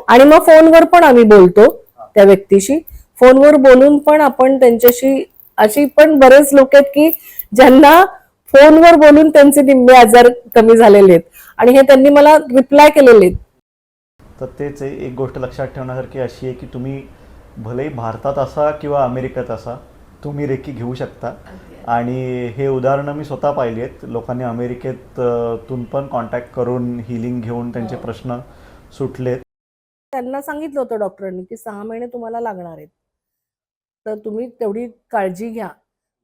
आणि मग फोनवर पण आम्ही बोलतो त्या व्यक्तीशी. फोनवर बोलून पण आपण त्यांच्याशी, अशी पण बरेच लोक आहेत की ज्यांना फोनवर बोलून त्यांचे निम्मे आजार कमी झालेले आहेत आणि हे त्यांनी मला रिप्लाय केलेले आहेत. तर तेच एक गोष्ट लक्षात ठेवण्यासारखी अशी आहे की तुम्ही भलेही भारतात असा किंवा अमेरिकेत असा, तुम्ही रेकी घेऊ शकता. आणि हे उदाहरणं मी स्वतः पाहिली आहेत. लोकांनी अमेरिकेत तून पण कॉन्टॅक्ट करून हिलिंग घेऊन त्यांचे प्रश्न सुटलेत. त्यांना सांगितलं होतं डॉक्टरांनी की 6 महिने तुम्हाला लागणार आहेत, तर तुम्ही तेवढी काळजी घ्या.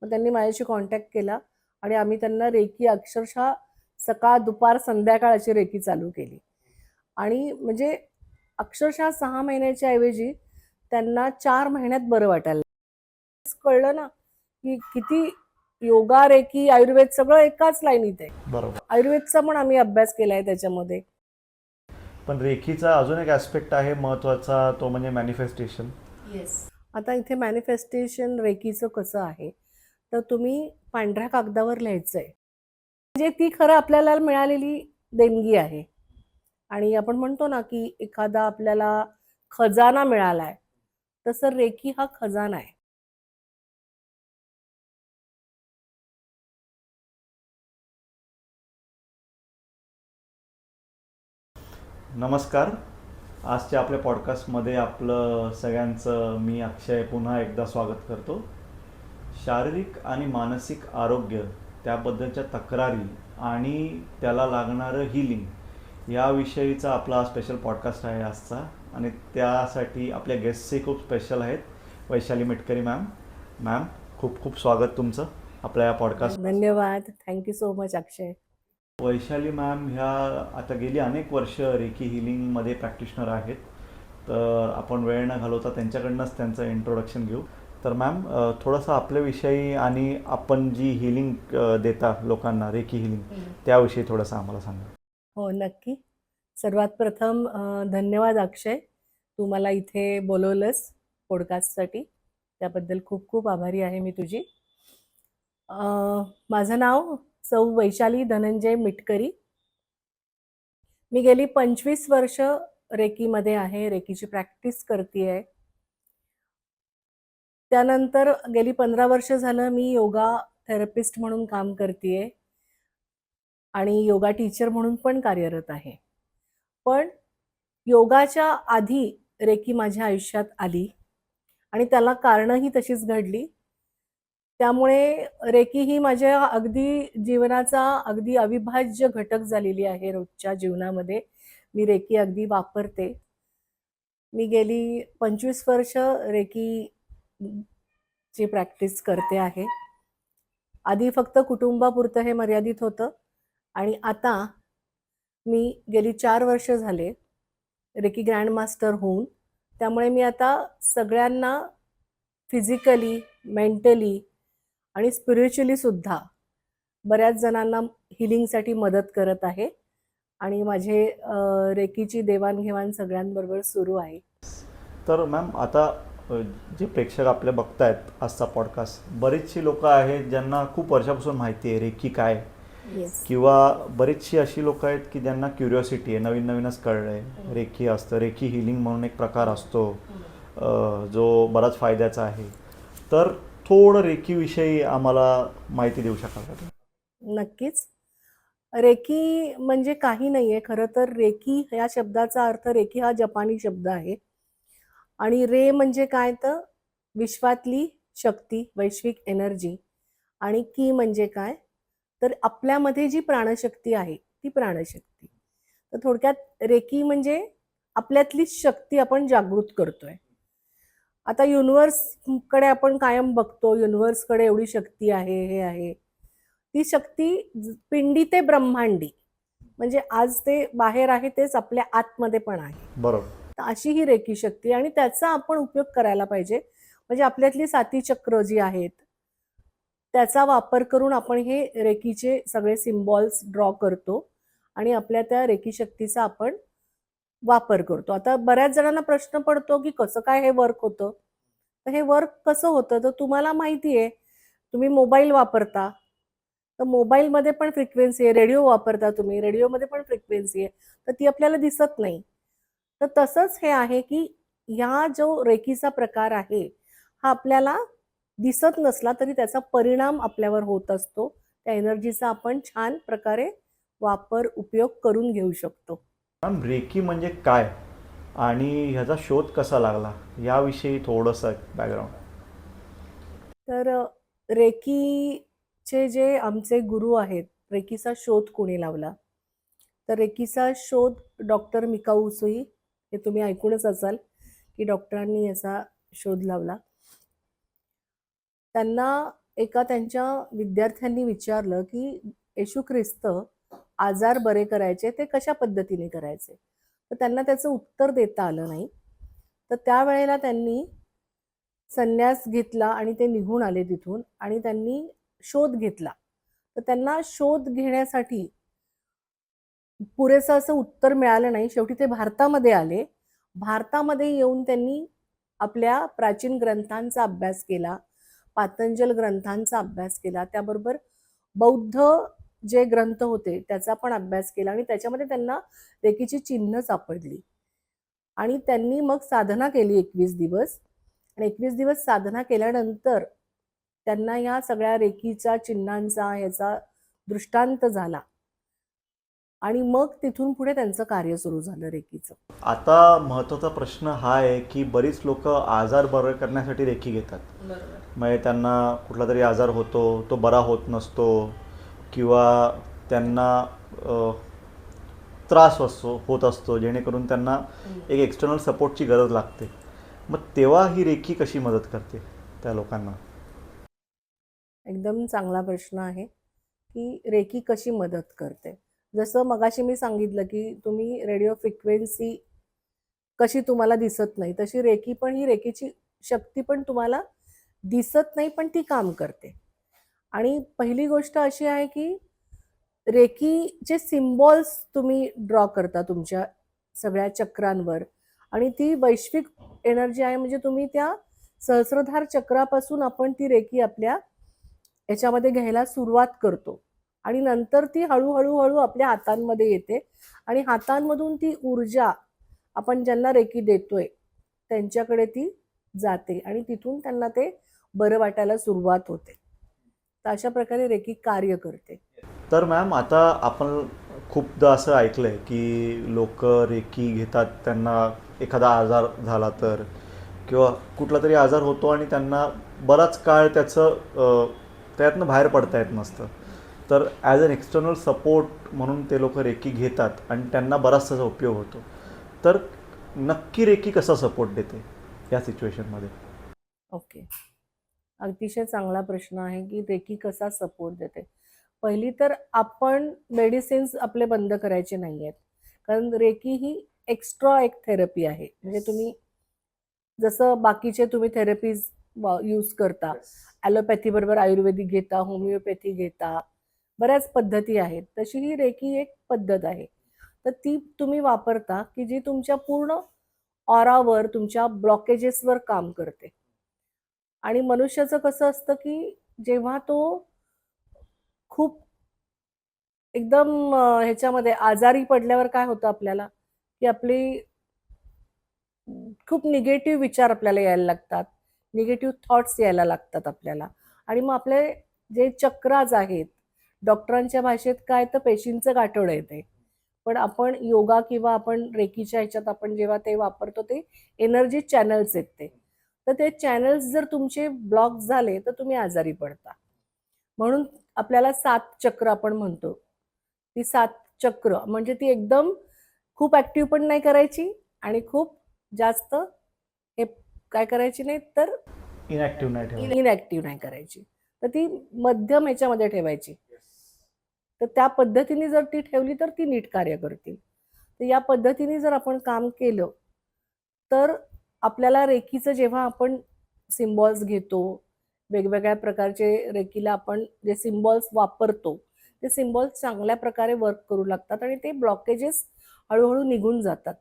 मग त्यांनी माझ्याशी कॉन्टॅक्ट केला आणि आम्ही त्यांना रेकी अक्षरशः सकाळ दुपार संध्याकाळ अशी रेकी चालू केली. आणि म्हणजे अक्षरशः 6 महिन्याच्या ऐवजी त्यांना 4 महिन्यात बरं वाटायला कळलं ना की किती योगा, रेकी, आयुर्वेद सगळं एकाच लाईनीत आहे. बरोबर. आयुर्वेदचा पण आम्ही अभ्यास केलाय त्याच्यामध्ये. पण रेकीचा अजून एक ॲस्पेक्ट आहे महत्त्वाचा, तो म्हणजे मॅनिफेस्टेशन. आता इथे मॅनिफेस्टेशन रेकीचं कसं आहे, तर तुम्ही पांढऱ्या कागदावर लिहायचंय, म्हणजे ती खरं आपल्याला मिळालेली देणगी आहे. आणि आपण म्हणतो ना की एखादा आपल्याला खजाना मिळालाय, तसं रेकी हा खजाना आहे. नमस्कार. आजच्या आपल्या पॉडकास्टमध्ये आपलं सगळ्यांचं मी अक्षय पुन्हा एकदा स्वागत करतो. शारीरिक आणि मानसिक आरोग्य, त्याबद्दलच्या तक्रारी आणि त्याला लागणारं हिलिंग याविषयीचा आपला स्पेशल पॉडकास्ट आहे आजचा. आणि त्यासाठी आपल्या गेस्टही खूप स्पेशल आहेत, वैशाली मिटकरी मॅम. मॅम, खूप खूप स्वागत तुमचं आपल्या या पॉडकास्ट. धन्यवाद. थँक्यू सो मच अक्षय. वैशाली मॅम ह्या आता गेली अनेक वर्ष रेकी हिलिंगमध्ये प्रॅक्टिशनर आहेत. तर आपण वेळ न घालवता त्यांच्याकडनंच त्यांचं इंट्रोडक्शन घेऊ. तर मॅम, थोडंसं आपल्याविषयी आणि आपण जी हिलिंग देता लोकांना, रेकी हिलिंग, त्याविषयी थोडंसं आम्हाला सांगा. हो, नक्की. सर्वात प्रथम धन्यवाद अक्षय, तू मला इथे बोलवलंस पॉडकास्टसाठी. त्याबद्दल खूप खूप आभारी आहे मी तुझी. माझं नाव सौ वैशाली धनंजय मिटकरी. मी गेली 25 वर्ष रेकीमध्ये आहे, रेकीची प्रॅक्टिस करतेय. त्यानंतर गेली 15 वर्ष झालं मी योगा थेरपिस्ट म्हणून काम करतेय आणि योगा टीचर म्हणून पण कार्यरत आहे. पण योगाच्या आधी रेकी माझ्या आयुष्यात आली आणि त्याला कारणंही तशीच घडली. त्यामुळे रेकी ही माझ्या अगदी जीवनाचा अगदी अविभाज्य घटक झालेली आहे. रोजच्या जीवनामध्ये मी रेकी अगदी वापरते. मी गेली 25 वर्ष रेकी ची प्रॅक्टिस करते आहे. आधी फक्त कुटुंबापुरतं हे मर्यादित होतं आणि आता मी गेली 4 वर्ष झाले रेकी ग्रँड मास्टर होऊन. त्यामुळे मी आता सगळ्यांना फिजिकली, मेंटली आणि स्पिरिच्युअली सुद्धा बऱ्याच जणांना हिलिंगसाठी मदत करत आहे आणि माझे रेकीची देवाणघेवाण सगळ्यांबरोबर सुरू आहे. तर मॅम, आता जे प्रेक्षक आपले बघतायत आजचा पॉडकास्ट, बरीचशी लोक आहेत ज्यांना खूप वर्षापासून माहिती आहे रेकी काय, किंवा बरीचशी अशी लोक आहेत की ज्यांना क्युरिओसिटी आहे, नवीन नवीनच कळलं आहे रेकी असतं. रेकी हिलिंग म्हणून एक प्रकार असतो जो बराच फायद्याचा आहे. तर थोडं रेकीविषयी आम्हाला माहिती देऊ शकाल का? नक्कीच. रेकी म्हणजे काही नाहीये. खरं तर रेकी या शब्दाचा अर्थ, रेकी हा जपानी शब्द आहे आणि रे म्हणजे काय, तर विश्वातली शक्ती, वैश्विक एनर्जी. आणि की म्हणजे काय, तर आपल्यामध्ये जी प्राणशक्ती आहे ती प्राणशक्ती. तर थोडक्यात रेकी म्हणजे आपल्यातलीच शक्ती आपण जागृत करतोय. आता युनिव्हर्सकडे आपण कायम बघतो, युनिव्हर्सकडे एवढी शक्ती आहे, हे आहे. ती शक्ती पिंडी ते ब्रह्मांडी, म्हणजे आज ते बाहेर आहे तेच आपल्या आतमध्ये पण आहे. बरोबर. तर अशी ही रेकी शक्ती आणि त्याचा आपण उपयोग करायला पाहिजे. म्हणजे आपल्यातली 7 चक्र जी आहेत त्याचा वापर करून आपण हे रेकीचे सगळे सिम्बॉल्स ड्रॉ करतो आणि आपल्या त्या रेकी शक्तीचा आपण वापर करतो. आता बऱ्याच जणांना प्रश्न पडतो की कसं काय हे वर्क होतं. तर हे वर्क कसं होतं, तर तुम्हाला माहिती आहे, तुम्ही मोबाईल वापरता, तर मोबाईलमध्ये पण फ्रिक्वेन्सी आहे. रेडिओ वापरता तुम्ही, रेडिओमध्ये पण फ्रिक्वेन्सी आहे, तर ती आपल्याला दिसत नाही. तर तसंच हे आहे की ह्या जो रेकीचा प्रकार आहे हा आपल्याला दिसत नसला तरी त्याचा परिणाम आपल्यावर होत असतो. त्या एनर्जीचा आपण छान प्रकारे वापर उपयोग करून घेऊ शकतो. मॅम रेकी म्हणजे काय आणि ह्याचा शोध कसा लागला याविषयी थोडंसं बॅकग्राऊंड. तर रेकीचे जे आमचे गुरु आहेत, रेकीचा शोध कोणी लावला? तर रेकीचा शोध डॉक्टर मिकाऊ उसुई, हे तुम्ही ऐकूनच असाल की डॉक्टरांनी याचा शोध लावला. त्यांना एका त्यांच्या विद्यार्थ्यांनी विचारलं की येशू ख्रिस्त आजार बरे करायचे ते कशा पद्धतीने करायचे. तर त्यांना त्याचं उत्तर देता आलं नाही. तर त्यावेळेला त्यांनी संन्यास घेतला आणि ते निघून आले तिथून आणि त्यांनी शोध घेतला. तर त्यांना शोध घेण्यासाठी पुरेसं असं उत्तर मिळालं नाही. शेवटी ते भारतामध्ये आले. भारतामध्ये येऊन त्यांनी आपल्या प्राचीन ग्रंथांचा अभ्यास केला, पातंजल ग्रंथांचा अभ्यास केला, त्याबरोबर बौद्ध जे ग्रंथ होते त्याचा पण अभ्यास केला आणि त्याच्यामध्ये त्यांना रेकीची चिन्ह सापडली. आणि त्यांनी मग साधना केली 21 दिवस आणि 21 दिवस साधना केल्यानंतर त्यांना या सगळ्या रेकीच्या चिन्हांचा ह्याचा दृष्टांत झाला आणि मग तिथून पुढे त्यांचं कार्य सुरू झालं रेकीचं. आता महत्त्वाचा प्रश्न हा आहे की बरीच लोक आजार बरे करण्यासाठी रेकी घेतात. म्हणजे त्यांना कुठला तरी आजार होतो, तो बरा होत नसतो किंवा त्यांना त्रास होत असतो, जेणेकरून त्यांना एक एक्सटर्नल सपोर्टची गरज लागते. मग तेव्हा ही रेकी कशी मदत करते त्या लोकांना? एकदम चांगला प्रश्न आहे की रेकी कशी मदत करते. जसं मगाशी मी सांगितलं की तुम्ही रेडिओ फ्रिक्वेन्सी कशी तुम्हाला दिसत नाही, तशी रेकी पण, ही रेकीची शक्ती पण तुम्हाला दिसत नाही पण ती काम करते. आणि पहिली गोष्ट अशी आहे की रेकीचे सिम्बॉल्स तुम्ही ड्रॉ करता तुमच्या सगळ्या चक्रांवर आणि ती वैश्विक एनर्जी आहे. म्हणजे तुम्ही त्या सहस्रधार चक्रापासून आपण ती रेकी आपल्या याच्यामध्ये घ्यायला सुरुवात करतो आणि नंतर ती हळूहळू आपल्या हातांमध्ये येते आणि हातांमधून ती ऊर्जा आपण ज्यांना रेकी देतोय त्यांच्याकडे ती जाते आणि तिथून त्यांना ते बरं वाटायला सुरुवात होते. तर अशा प्रकारे रेकी कार्य करते. तर मॅम, आता आपण खूपदा असं ऐकलं आहे की लोक रेकी घेतात, त्यांना एखादा आजार झाला तर किंवा कुठला तरी आजार होतो आणि त्यांना बराच काळ त्यातनं बाहेर पडता येत नसतं. तर ॲज अन एक्सटर्नल सपोर्ट म्हणून ते लोक रेकी घेतात आणि त्यांना बराच त्याचा उपयोग होतो. तर नक्की रेकी कसा सपोर्ट देते या सिच्युएशनमध्ये? ओके, अतिशय चांगला प्रश्न आहे की रेकी कसा सपोर्ट देते. पहिली तर आपण मेडिसिन्स आपले बंद करायचे नाही आहेत, कारण रेकी ही एक्स्ट्रा एक थेरपी आहे. म्हणजे तुम्ही जसं बाकीचे तुम्ही थेरपीज यूज करता, ॲलोपॅथी बरोबर आयुर्वेदिक घेता, होमिओपॅथी घेता, बऱ्याच पद्धती आहेत, तशी ही रेकी एक पद्धत आहे. तर ती तुम्ही वापरता की जी तुमच्या पूर्ण ऑरावर, तुमच्या ब्लॉकेजेसवर काम करते. आणि मनुष्याचं कसं असतं की जेव्हा तो खूप एकदम ह्याच्यामध्ये आजारी पडल्यावर काय होतं आपल्याला, की आपली खूप निगेटिव्ह विचार आपल्याला यायला लागतात, निगेटिव्ह थॉट्स यायला लागतात आपल्याला आणि मग आपले जे चक्राज आहेत, डॉक्टरांच्या भाषेत काय तर पेशींचं गाठोडं येते. पण आपण योगा किंवा आपण रेकीच्या ह्याच्यात आपण जेव्हा ते वापरतो ते एनर्जी चॅनल्स आहेत ते. तर ते चॅनल्स जर तुमचे ब्लॉक झाले तर तुम्ही आजारी पडता. म्हणून आपल्याला 7 चक्र आपण म्हणतो. ती 7 चक्र म्हणजे ती एकदम खूप ॲक्टिव्ह पण नाही करायची आणि खूप जास्त हे काय करायची नाही, तर इनॅक्टिव्ह नाही ठेवायचं. इनॅक्टिव्ह नाही करायची. तर ती मध्यम ह्याच्यामध्ये ठेवायची. तर त्या पद्धतीने जर ती ठेवली तर ती नीट कार्य करतील. तर या पद्धतीने जर आपण काम केलं तर आपल्याला रेकीचं जेव्हा आपण सिम्बॉल्स घेतो, वेगवेगळ्या प्रकारचे रेकीला आपण जे सिम्बॉल्स वापरतो, ते सिम्बॉल्स चांगल्या प्रकारे वर्क करू लागतात आणि ते ब्लॉकेजेस हळूहळू निघून जातात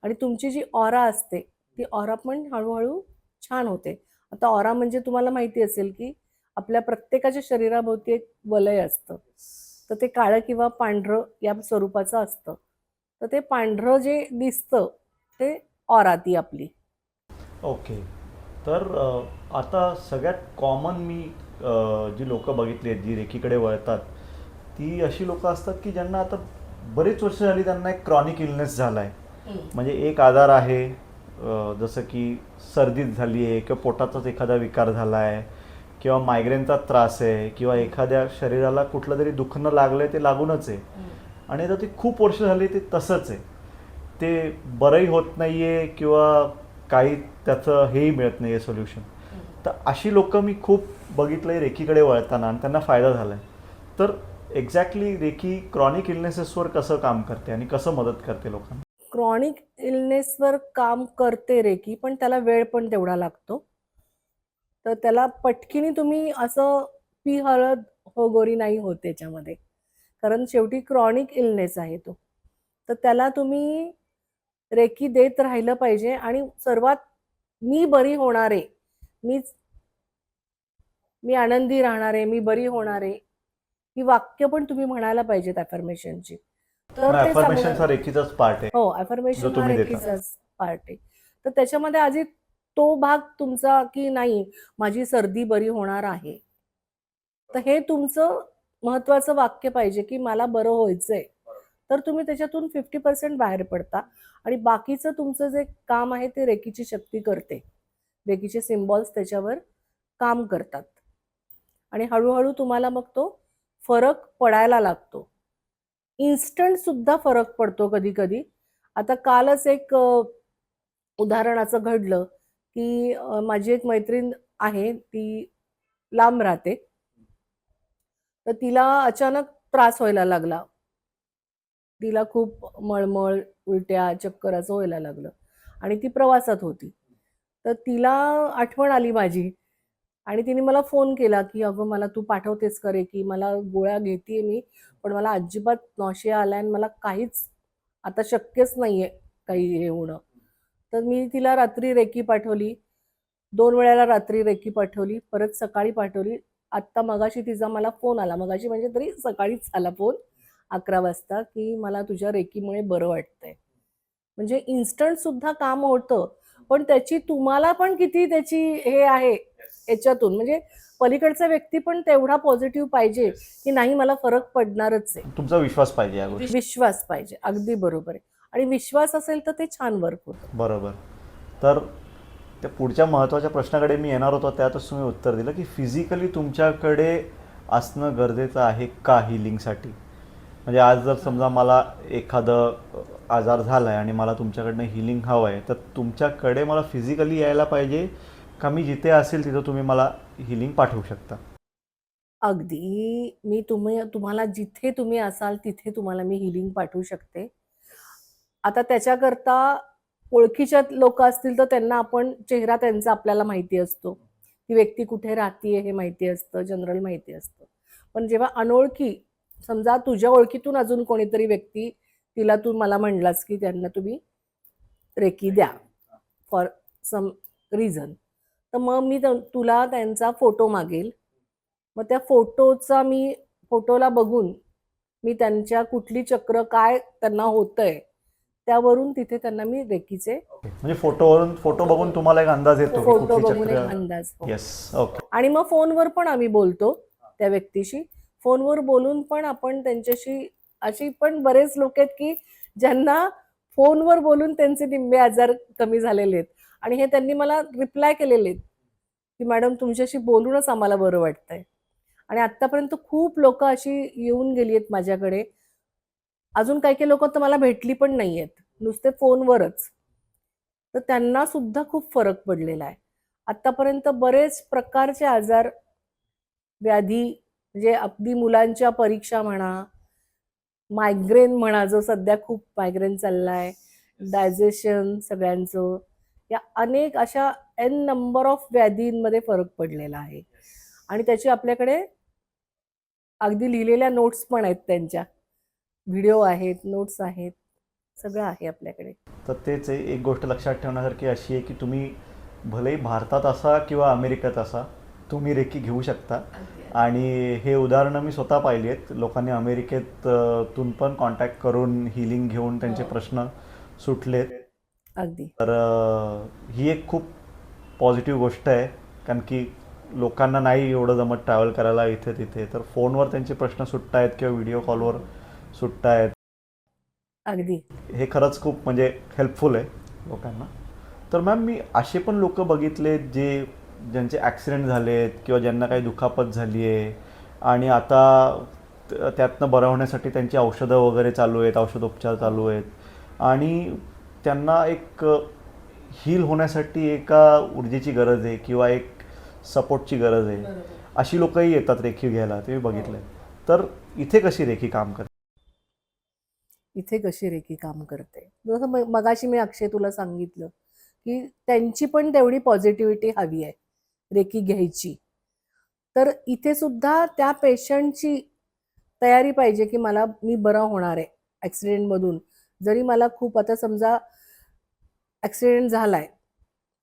आणि तुमची जी ऑरा असते ती ऑरा पण हळूहळू छान होते. आता ऑरा म्हणजे तुम्हाला माहिती असेल की आपल्या प्रत्येकाच्या शरीराभोवती एक वलय असतं. तर ते काळं किंवा पांढरं या स्वरूपाचं असतं. तर ते पांढरं जे दिसतं ते ऑरा ती आपली. ओके. तर आता सगळ्यात कॉमन मी जी लोकं बघितली आहेत, जी रेकीकडे वळतात, ती अशी लोकं असतात की ज्यांना आता बरेच वर्ष झाली त्यांना एक क्रॉनिक इलनेस झाला आहे. म्हणजे एक आजार आहे, जसं की सर्दीच झाली आहे किंवा पोटाचाच एखादा विकार झाला आहे किंवा मायग्रेनचा त्रास आहे किंवा एखाद्या शरीराला कुठलं तरी दुखणं लागलं आहे, ते लागूनच आहे. आणि आता ते खूप वर्ष झाली ते तसंच आहे. ते बरंही होत नाही आहे किंवा काही त्याचं हेही मिळत नाही आहे सोल्युशन. तर अशी लोकं मी खूप बघितलं आहे रेकीकडे वळताना आणि त्यांना फायदा झाला आहे. तर एक्झॅक्टली रेकी क्रॉनिक इलनेसेसवर कसं काम करते आणि कसं मदत करते लोकांना? क्रॉनिक इलनेसवर काम करते रेकी, पण त्याला वेळ पण तेवढा लागतो. तर त्याला पटकीनी तुम्ही असं पी हळद हो गोरी नाही होत त्याच्यामध्ये. कारण शेवटी क्रॉनिक इलनेस आहे तो. तर त्याला तुम्ही रेकी देत राहिलं पाहिजे आणि सर्वात मी बरी होणार आहे, मी आनंदी राहणार आहे, मी बरी होणार आहे, ही वाक्य पण तुम्ही म्हणायला पाहिजेत अफर्मेशनची. तर ते अफर्मेशन चांगलं. हा रेकीचाच पार्ट आहे हो, जो अफर्मेशन हा तुम्ही देता. रेकीचाच पार्ट आहे. तर त्याच्यामध्ये आधी तो भाग तुमचा की नाही माझी सर्दी बरी होणार आहे. तर हे तुमचं महत्वाचं वाक्य पाहिजे की मला बरं व्हायचंय. तर तुम्ही त्याच्यातून 50% बाहेर पडता आणि बाकीचं तुमचं जे काम आहे ते रेकीची शक्ती करते. रेकीचे सिम्बॉल्स त्याच्यावर काम करतात आणि हळूहळू तुम्हाला मग तो फरक पडायला लागतो. इन्स्टंट सुद्धा फरक पडतो कधी कधी. आता कालच एक उदाहरण असं घडलं की माझी एक मैत्रीण आहे, ती लांब राहते. तर तिला अचानक त्रास व्हायला लागला. तिला खूप मळमळ, उलट्या, चक्कर असं व्हायला लागलं आणि ती प्रवासात होती. तर तिला आठवण आली माझी आणि तिने मला फोन केला की अगं मला तू पाठवतेस का रे, की मला गोळ्या घेतेय मी, पण मला अजिबात नॉशिया आलाय आणि मला काहीच आता शक्यच नाहीये काही हे होणं. तर मी तिला रात्री रेकी पाठवली. 2 वेळेला रात्री रेकी पाठवली, परत सकाळी पाठवली. आत्ता मगाशी तिचा मला फोन आला. मगाशी म्हणजे तरी सकाळीच आला फोन 11 वाजता, की मला तुझ्या रेकीमुळे बरं वाटतंय. म्हणजे इन्स्टंट सुद्धा काम होतं. पण त्याची तुम्हाला पण किती त्याची हे आहे याच्यातून, म्हणजे पलीकडचा व्यक्ती पण तेवढा पॉझिटिव्ह पाहिजे, की नाही मला फरक पडणारच आहे. तुमचा विश्वास पाहिजे या गोष्टी. विश्वास पाहिजे. अगदी बरोबर आहे. आणि विश्वास असेल तर ते छान वर्क होतं. बरोबर. तर त्या पुढच्या महत्त्वाच्या प्रश्नाकडे मी येणार होतो, त्यातच तुम्ही उत्तर दिलं की फिजिकली तुमच्याकडे असणं गरजेचं आहे का हिलिंगसाठी? म्हणजे आज जर समजा मला एखादं आजार झाला आहे आणि मला तुमच्याकडनं हिलिंग हवं आहे, तर तुमच्याकडे मला फिजिकली यायला पाहिजे का मी जिथे असेल तिथं तुम्ही मला हिलिंग पाठवू शकता? अगदी मी तुम्हाला जिथे तुम्ही असाल तिथे तुम्हाला मी हिलिंग पाठवू शकते. आता त्याच्याकरता ओळखीच्या लोक असतील तर त्यांना आपण चेहरा त्यांचा आपल्याला माहिती असतो. ती व्यक्ती कुठे राहतीये हे माहिती असतं, जनरल माहिती असतं. पण जेव्हा अनोळखी, समजा तुझ्या ओळखीतून अजून कोणीतरी व्यक्ती, तिला तू मला म्हणलास की त्यांना तुम्ही रेकी द्या फॉर सम रिझन, तर मग मी तुला त्यांचा फोटो मागेल. मग त्या फोटोला बघून मी त्यांच्या कुठली चक्र काय त्यांना होतंय त्यावरून तिथे त्यांना मी रेकीचे म्हणजे फोटो बघून तुम्हाला एक अंदाज येतो की फोटो कुठली बघून एक चक्र. अंदाज. हो. येस. ओके. आणि मग फोनवर पण आम्ही बोलतो त्या व्यक्तीशी. फोनवर बोलून पण आपण त्यांच्याशी, अशी पण बरेच लोक आहेत की ज्यांना फोनवर बोलून त्यांचे निम्मे आजार कमी झालेले आहेत आणि हे त्यांनी मला रिप्लाय केलेले आहेत की मॅडम तुमच्याशी बोलूनच आम्हाला बरं वाटतंय. आणि आतापर्यंत खूप लोक अशी येऊन गेली आहेत माझ्याकडे. अजून काही काही लोक तर मला भेटली पण नाहीयेत, नुसते फोनवरच. तर त्यांना सुद्धा खूप फरक पडलेला आहे. आतापर्यंत बरेच प्रकारचे आजार, व्याधी, म्हणजे अगदी मुलांच्या परीक्षा म्हणा, मायग्रेन म्हणा, जो सध्या खूप मायग्रेन चाललाय, डायजेशन सगळ्यांचं, या अनेक अशा एन नंबर ऑफ व्याधींमध्ये फरक पडलेला आहे. आणि त्याची आपल्याकडे अगदी लिहिलेल्या नोट्स पण आहेत, त्यांच्या व्हिडिओ आहेत, नोट्स आहेत, सगळं आहे आपल्याकडे. तर तेच आहे, एक गोष्ट लक्षात ठेवण्यासारखी अशी आहे की तुम्ही भलेही भारतात असा किंवा अमेरिकेत असा, तुम्ही रेकी घेऊ शकता. आणि हे उदाहरणं मी स्वतः पाहिली आहेत. लोकांनी अमेरिकेत तून पण कॉन्टॅक्ट करून हिलिंग घेऊन त्यांचे प्रश्न सुटलेत. अगदी. तर ही एक खूप पॉझिटिव्ह गोष्ट आहे, कारण की लोकांना नाही एवढं जमत ट्रॅव्हल करायला इथे तिथे, तर फोनवर त्यांचे प्रश्न सुटतायत किंवा व्हिडिओ कॉलवर सुटतायत. अगदी. हे खरंच खूप म्हणजे हेल्पफुल आहे लोकांना. तर मॅम, मी असे पण लोक बघितले ज्यांचे ॲक्सिडेंट झालेत किंवा ज्यांना काही दुखापत झाली आहे आणि आता त्यातनं बरं होण्यासाठी त्यांची औषधं वगैरे चालू आहेत, औषधोपचार चालू आहेत आणि त्यांना एक हील होण्यासाठी एका ऊर्जेची गरज आहे किंवा एक सपोर्टची गरज आहे. अशी लोकही येतात रेखीव घ्यायला, ते मी बघितलंय. तर इथे कशी रेखी काम करते? इथे कशी रेकी काम करते, जसं मगाशी मी अक्षय तुला सांगितलं की त्यांची पण तेवढी पॉझिटिव्हिटी हवी आहे रेकी घ्यायची. तर इथे सुद्धा त्या पेशंटची तयारी पाहिजे की मी बरा होणार आहे ॲक्सिडेंटमधून. जरी मला खूप, आता समजा ॲक्सिडेंट झालाय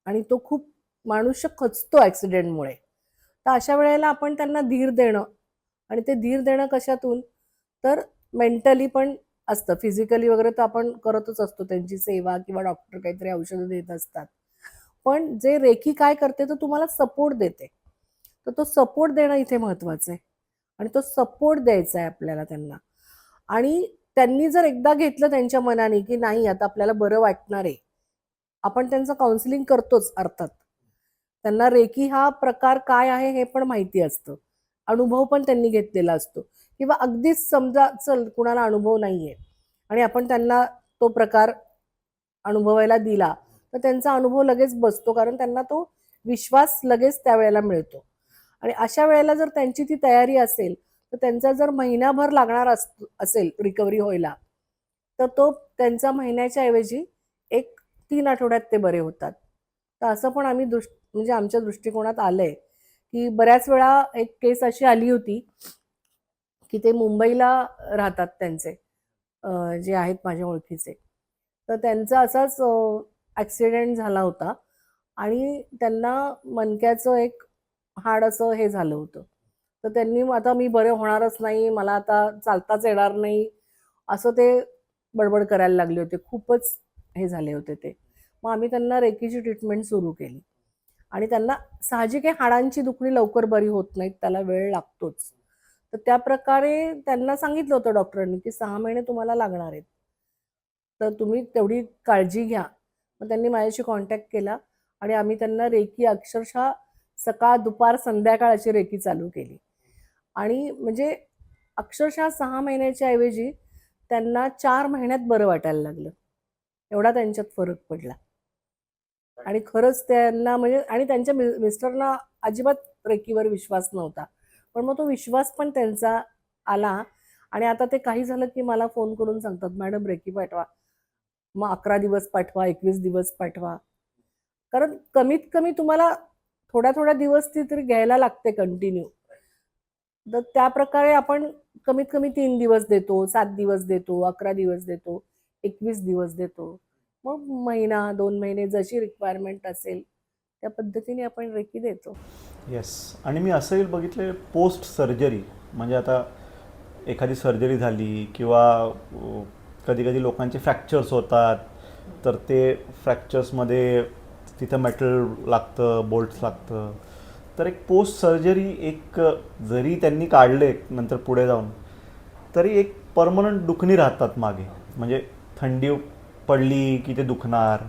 आणि तो खूप मनुष्य खचतो ॲक्सिडेंटमुळे, तर अशा वेळेला आपण त्यांना धीर देणं, आणि ते धीर देणं कशातून, तर मेंटली पण असतं, फिजिकली वगैरे तर आपण करतच असतो त्यांची सेवा, किंवा डॉक्टर काहीतरी औषधं देत असतात. पण जे रेकी काय करते, तर तुम्हाला सपोर्ट देते. तर तो सपोर्ट देणं इथे महत्वाचं आहे, आणि तो सपोर्ट द्यायचा आहे आपल्याला त्यांना. आणि त्यांनी जर एकदा घेतलं त्यांच्या मनाने की नाही आता आपल्याला बरं वाटणार आहे, आपण त्यांचं काउन्सिलिंग करतोच अर्थात. त्यांना रेकी हा प्रकार काय आहे हे पण माहिती असतं, अनुभव पण त्यांनी घेतलेला असतो. किंवा अगदीच समजा चल कुणाला अनुभव नाहीये आणि आपण त्यांना तो प्रकार अनुभवायला दिला, तर त्यांचा अनुभव लगेच बसतो, कारण त्यांना तो विश्वास लगेच त्यावेळेला मिळतो. आणि अशा वेळेला जर त्यांची ती तयारी असेल, तर त्यांचा जर महिनाभर लागणार असेल रिकव्हरी व्हायला, तर तो त्यांचा महिन्याच्या ऐवजी एक 3 आठवड्यात ते बरे होतात. तर असं पण म्हणजे आमच्या दृष्टिकोनात आलंय, की बऱ्याच वेळा एक केस अशी आली होती, की ते मुंबईला राहतात त्यांचे, जे आहेत माझ्या ओळखीचे. तर त्यांचा असाच ॲक्सिडेंट झाला होता आणि त्यांना मणक्याचं एक हाड असं हे झालं होतं. तर त्यांनी आता मी बरे होणारच नाही, मला आता चालताच येणार नाही, असं ते बडबड करायला लागले होते. खूपच हे झाले होते ते. मग आम्ही त्यांना रेकीची ट्रीटमेंट सुरू केली आणि त्यांना साहजिक आहे हाडांची दुखणी लवकर बरी होत नाहीत, त्याला वेळ लागतोच. तर त्या प्रकारे त्यांना सांगितलं होतं डॉक्टरांनी, की 6 महिने तुम्हाला लागणार आहेत. तर तुम्ही तेवढी काळजी घ्या. मग त्यांनी माझ्याशी कॉन्टॅक्ट केला आणि आम्ही त्यांना रेकी अक्षरशः सकाळ, दुपार, संध्याकाळ अशी रेकी चालू केली. आणि म्हणजे अक्षरशः 6 महिन्याच्या ऐवजी त्यांना 4 महिन्यात बरं वाटायला लागलं. एवढा त्यांच्यात फरक पडला. आणि खरंच त्यांना म्हणजे, आणि त्यांच्या मिस्टरना अजिबात रेकीवर विश्वास नव्हता. पण मग तो विश्वास पण त्यांचा आला आणि आता ते काही झालं की मला फोन करून सांगतात, "मॅडम रेकी पाठवा." मग 11 दिवस पाठवा, 21 दिवस पाठवा. कारण कमीत कमी तुम्हाला थोड्या-थोड्या दिवस ती तरी घ्यायला लागते कंटिन्यू. तर त्याप्रकारे आपण कमीत कमी 3 दिवस देतो, 7 दिवस देतो, 11 दिवस देतो, 21 दिवस देतो. मग महिना, 2 महिने जशी रिक्वायरमेंट असेल, त्या पद्धतीने आपण रेकी देतो. येस. आणि मी असंही बघितलं पोस्ट सर्जरी, म्हणजे आता एखादी सर्जरी झाली किंवा कधी कधी लोकांचे फ्रॅक्चर्स होतात, तर ते फ्रॅक्चर्समध्ये तिथं मेटल लागतं, बोल्ट्स लागतं. तर एक पोस्ट सर्जरी एक जरी त्यांनी काढले नंतर पुढे जाऊन, तरी एक परमनंट दुखणी राहतात मागे. म्हणजे थंडी पडली की ते दुखणार,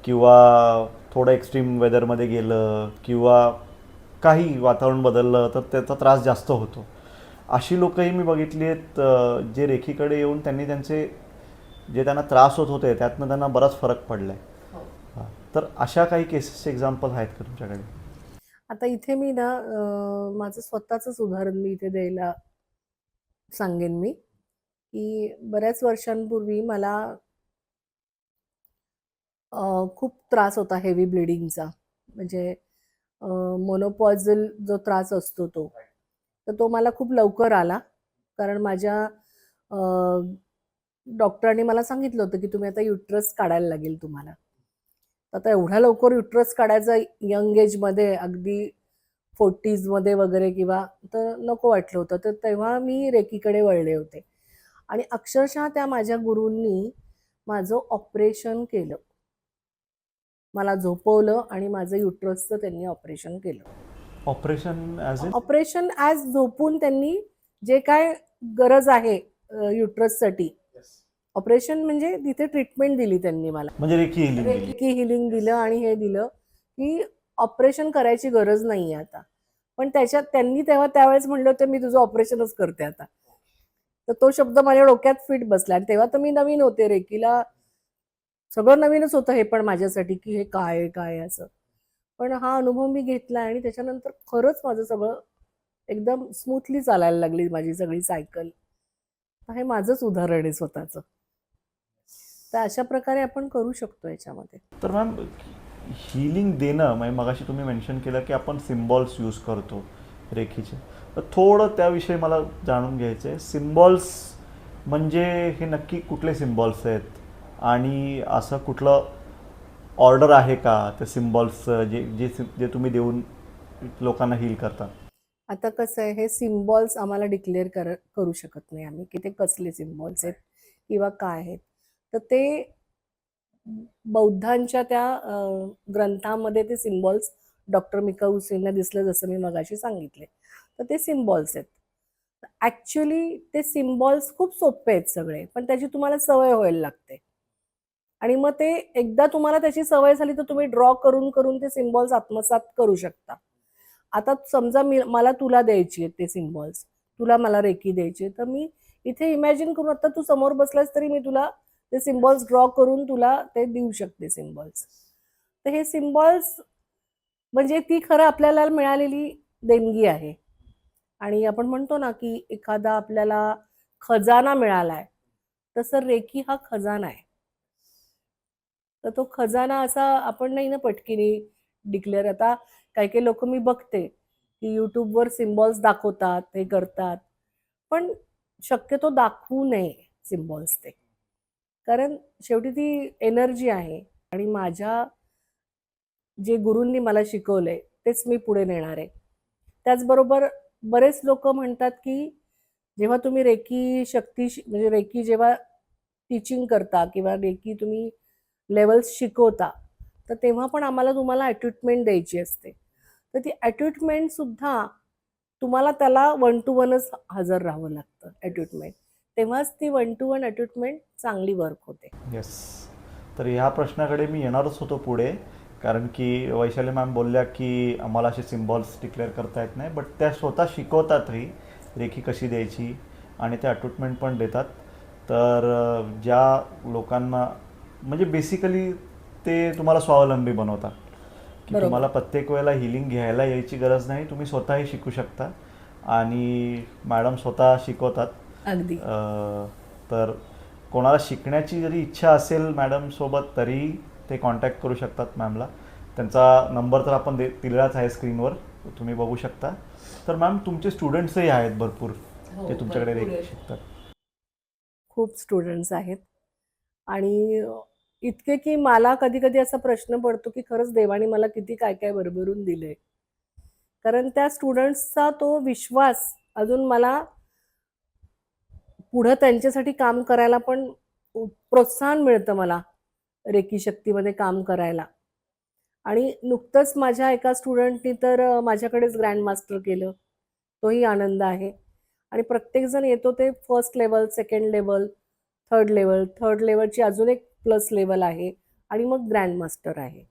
किंवा थोडं एक्स्ट्रीम वेदरमध्ये गेलं किंवा काही वातावरण बदललं तर त्याचा त्रास जास्त होतो. अशी लोकही मी बघितली आहेत, जे रेखीकडे येऊन त्यांनी जे त्यांना त्रास होत होते त्यातनं त्यांना बराच फरक पडला आहे. तर अशा काही केसेस एक्झाम्पल आहेत का तुमच्याकडे? आता इथे मी ना माझं स्वतःचंच उदाहरण मी इथे द्यायला सांगेन मी, की बऱ्याच वर्षांपूर्वी मला खूप त्रास होता हेवी ब्लिडिंगचा. म्हणजे मोनोपॉझल जो त्रास असतो तो. तर तो मला खूप लवकर आला. कारण माझ्या अ, डॉक्टरांनी मला सांगितलं होतं, की तुम्ही आता युटरस काढायला लागेल तुम्हाला. आता एवढ्या लवकर युटरस काढायचा यंग एजमध्ये, अगदी 40sमध्ये वगैरे, किंवा तर नको वाटलं होतं. तर तेव्हा मी रेकीकडे वळले होते. आणि अक्षरशः त्या माझ्या गुरूंनी माझं ऑपरेशन केलं. मला झोपवलं आणि माझं युट्रसचं त्यांनी ऑपरेशन केलं. Operation as in operation as झोपून त्यांनी जे काय गरज आहे युट्रससाठी, ऑपरेशन म्हणजे तिथे ट्रीटमेंट दिली त्यांनी मला. म्हणजे रेकी हिलिंग दिली. रेकी हिलिंग दिलं आणि हे दिलं की ऑपरेशन करायची गरज नाही आता. पण त्याच्यात त्यांनी त्यावेळेस म्हणलं होतं मी तुझं ऑपरेशनच करते आता. तर तो शब्द माझ्या डोक्यात फिट बसला आणि तेव्हा तर मी नवीन होते रेकीला, सगळं नवीनच होतं हे पण माझ्यासाठी की हे काय काय असं. पण हा अनुभव मी घेतला आणि त्याच्यानंतर खरंच माझं सगळं एकदम स्मूथली चालायला लागली माझी सगळी सायकल. हे माझंच उदाहरण आहे स्वतःचं. तर अशा प्रकारे आपण करू शकतो याच्यामध्ये. तर मॅम हिलिंग देणं म्हणजे मगाशी तुम्ही मेन्शन केलं की आपण सिम्बॉल्स यूज करतो रेखीचे, तर थोडं त्याविषयी मला जाणून घ्यायचं आहे. सिम्बॉल्स म्हणजे हे नक्की कुठले सिम्बॉल्स आहेत आणि असं कुठलं ऑर्डर आहे का त्या सिम्बॉल्सचं जे जे जे तुम्ही देऊन लोकांना हील करता? आता कसं आहे, हे सिम्बॉल्स आम्हाला डिक्लेअर करू शकत नाही आम्ही की ते कसले सिम्बॉल्स आहेत किंवा काय आहेत. तर ते बौद्धांच्या त्या ग्रंथामध्ये ते सिम्बॉल्स डॉक्टर मिका हुसेनला दिसलं, जसं मी मगाशी सांगितले. तर ते सिम्बॉल्स आहेत. ॲक्च्युली ते सिम्बॉल्स खूप सोपे आहेत सगळे, पण त्याची तुम्हाला सवय व्हायला लागते. आणि मग ते एकदा तुम्हाला त्याची सवय झाली तर तुम्ही ड्रॉ करून करून ते सिम्बॉल्स आत्मसात करू शकता. आता समजा मला तुला द्यायची आहेत ते सिम्बॉल्स, तुला मला रेकी द्यायची, तर मी इथे इमॅजिन करून आता तू समोर बसलास तरी मी तुला ते सिम्बॉल्स ड्रॉ करून तुला ते देऊ शकते सिम्बॉल्स. तर हे सिम्बॉल्स म्हणजे ती खरं आपल्याला मिळालेली देणगी आहे. आणि आपण म्हणतो ना की एखादा आपल्याला खजाना मिळालाय, तसं रेकी हा खजाना आहे. तर तो खजाना असा आपण नाही ना पटकीने डिक्लेअर. आता काही काही लोक मी बघते की युट्यूबवर सिम्बॉल्स दाखवतात, ते करतात, पण शक्यतो दाखवू नये सिम्बॉल्स ते. कारण शेवटी ती एनर्जी आहे आणि माझ्या जे गुरूंनी मला शिकवलंय तेच मी पुढे नेणार आहे. त्याचबरोबर बरेच लोक म्हणतात की जेव्हा तुम्ही रेकी शक्ती म्हणजे रेकी जेव्हा टीचिंग करता किंवा रेकी तुम्ही लेवल्स शिकवता, तर तेव्हा पण आम्हाला तुम्हाला अट्यूटमेंट द्यायची असते. तर ती अट्यूटमेंट सुद्धा तुम्हाला त्याला 1 to 1च हजर राहावं लागतं अट्यूटमेंट. तेव्हाच ती 1 to 1 अट्यूटमेंट चांगली वर्क होते. येस. तर ह्या प्रश्नाकडे मी येणारच होतो पुढे, कारण की वैशाली मॅम बोलल्या की आम्हाला असे सिम्बॉल्स डिक्लेअर करता येत नाही, बट त्या स्वतः शिकवतातही रेखी कशी द्यायची आणि ते अटूटमेंट पण देतात. तर ज्या लोकांना म्हणजे बेसिकली ते तुम्हाला स्वावलंबी बनवतात की बरोबर. तुम्हाला प्रत्येक वेळेला हिलिंग घ्यायला यायची गरज नाही, तुम्ही स्वतःही शिकू शकता आणि मॅडम स्वतः शिकवतात. अगदी. तर कोणाला शिकण्याची जरी इच्छा असेल मॅडम सोबत तरी ते कॉन्टॅक्ट करू शकतात मॅमला. त्यांचा नंबर तर आपण दिलेलाच आहे स्क्रीनवर, तुम्ही बघू शकता. तर मॅम तुमचे स्टुडंट्सही आहेत भरपूर ते तुमच्याकडे रेकी शिकतात. खूप स्टुडंट्स आहेत आणि इतके की मला कधी कधी असा प्रश्न पडतो की खरंच देवाने मला किती काय काय भरभरून दिलंय. कारण त्या स्टुडंट्सचा तो विश्वास अजून मला पुढं त्यांच्यासाठी काम करायला पण प्रोत्साहन मिळतं मला रेकी शक्तीमध्ये काम करायला. आणि नुकतंच माझ्या एका स्टुडंटनी तर माझ्याकडेच ग्रँड मास्टर केलं, तोही आनंद आहे. आणि प्रत्येकजण येतो ते first level, second level, third लेवलची अजून एक प्लस लेवल आहे आणि मग ग्रँड मास्टर आहे.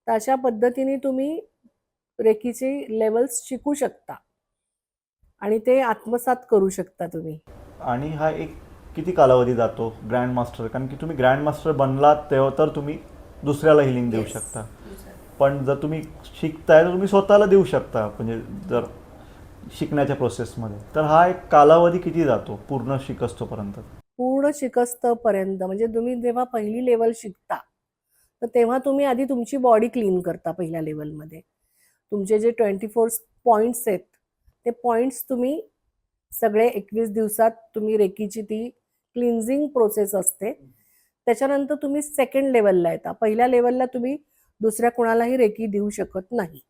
तर अशा पद्धतीने तुम्ही रेकीचे लेवल्स शिकू शकता आणि ते आत्मसात करू शकता तुम्ही. आणि हा एक किती कालावधी जातो ग्रँड मास्टर? कारण की तुम्ही ग्रँड मास्टर बनलात तेव्हा तर तुम्ही दुसऱ्याला हिलिंग देऊ शकता, पण जर तुम्ही शिकताय तर तुम्ही स्वतःला देऊ शकता. म्हणजे जर शिकण्याच्या प्रोसेसमध्ये तर हा एक कालावधी किती जातो पूर्ण शिकस्तोपर्यंत? पूर्ण शिकस्तपर्यंत म्हणजे तुम्ही जेव्हा पहिली लेवल शिकता, तर तेव्हा तुम्ही आधी तुमची बॉडी क्लीन करता पहिल्या लेवलमध्ये. तुमचे जे 24 पॉईंट्स आहेत, ते पॉईंट्स तुम्ही सगळे 21 दिवसात तुम्ही रेकीची ती क्लिन्झिंग प्रोसेस असते. त्याच्यानंतर तुम्ही सेकंड लेवलला येता. पहिल्या लेवलला तुम्ही दुसऱ्या कोणालाही रेकी देऊ शकत नाही.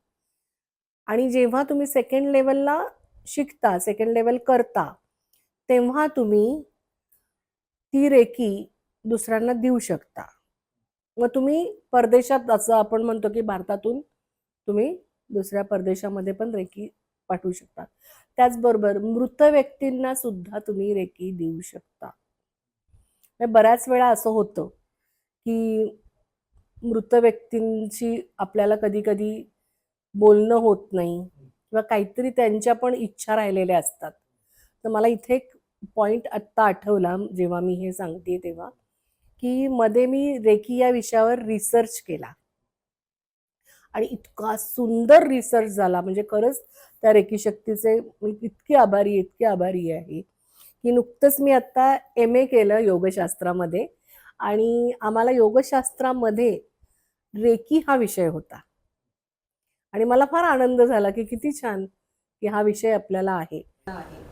आणि जेव्हा तुम्ही सेकंड लेवलला शिकता, सेकंड लेवल करता, तेव्हा तुम्ही ती रेकी दुसऱ्यांना देऊ शकता. मग तुम्ही परदेशात, असं आपण म्हणतो की भारतातून तुम्ही दुसऱ्या परदेशामध्ये पण रेकी पाठवू शकता. त्याचबरोबर मृत व्यक्तींना सुद्धा तुम्ही रेकी देऊ शकता. बऱ्याच वेळा असं होतं की मृत व्यक्तींची आपल्याला कधी कधी बोलणं होत नाही किंवा काहीतरी त्यांच्या पण इच्छा राहिलेल्या असतात. तर मला इथे एक पॉइंट आत्ता आठवला जेव्हा मी हे सांगते तेव्हा, की मध्ये मी रेकी या विषयावर रिसर्च केला आणि इतका सुंदर रिसर्च झाला, म्हणजे खरंच त्या रेकी शक्तीचे मी इतके आभारी आहे की नुकतंच मी आता MA केलं योगशास्त्रामध्ये आणि आम्हाला योगशास्त्रामध्ये रेकी हा विषय होता आणि मला फार आनंद झाला की किती छान की हा विषय आपल्याला आहे.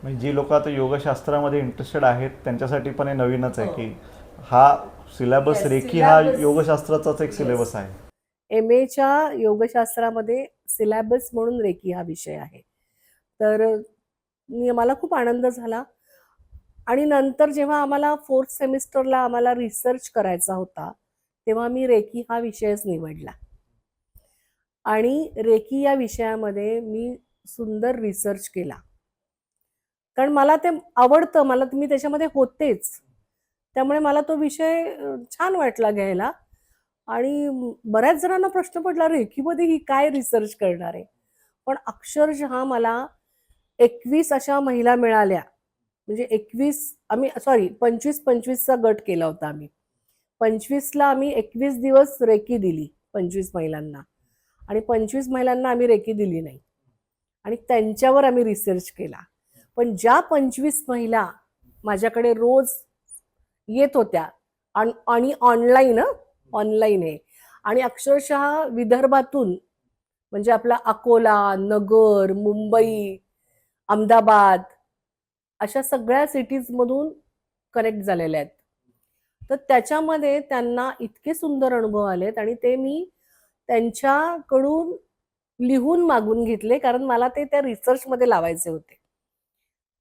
म्हणजे जी लोक आता योगशास्त्रामध्ये इंटरेस्टेड आहेत त्यांच्यासाठी पण हे नवीनच आहे की हा सिलेबस Yes, रेकी हा syllabus. योगशास्त्राचाच एक Yes. सिलेबस आहे. MAच्या योगशास्त्रामध्ये सिलेबस म्हणून रेकी हा विषय आहे. तर मला खूप आनंद झाला आणि नंतर जेव्हा आम्हाला 4th सेमिस्टरला आम्हाला रिसर्च करायचा होता तेव्हा मी रेकी हा विषयच निवडला आणि रेकी या विषयामध्ये मी सुंदर रिसर्च केला, कारण मला ते आवडतं, मला मी त्याच्यामध्ये होतेच, त्यामुळे मला तो विषय छान वाटला घ्यायला. आणि बऱ्याच जणांना प्रश्न पडला रेकीमध्ये ही काय रिसर्च करणार आहे, पण अक्षरशः मला 21 अशा महिला मिळाल्या, म्हणजे 21 आम्ही, सॉरी 25-25चा गट केला होता आम्ही. 25ला आम्ही 21 दिवस रेकी दिली 25 महिलांना आणि 25 महिलांना आम्ही रेकी दिली नाही आणि त्यांच्यावर आम्ही रिसर्च केला. पण ज्या 25 महिला माझ्याकडे रोज येत होत्या आणि ऑनलाईन आहे आणि अक्षरशः विदर्भातून, म्हणजे आपला अकोला, नगर, मुंबई, अहमदाबाद अशा सगळ्या सिटीजमधून कनेक्ट झालेल्या आहेत. तर त्याच्यामध्ये त्यांना इतके सुंदर अनुभव आलेत आणि ते मी त्यांच्याकडून लिहून मागून घेतले, कारण मला ते त्या रिसर्चमध्ये लावायचे होते.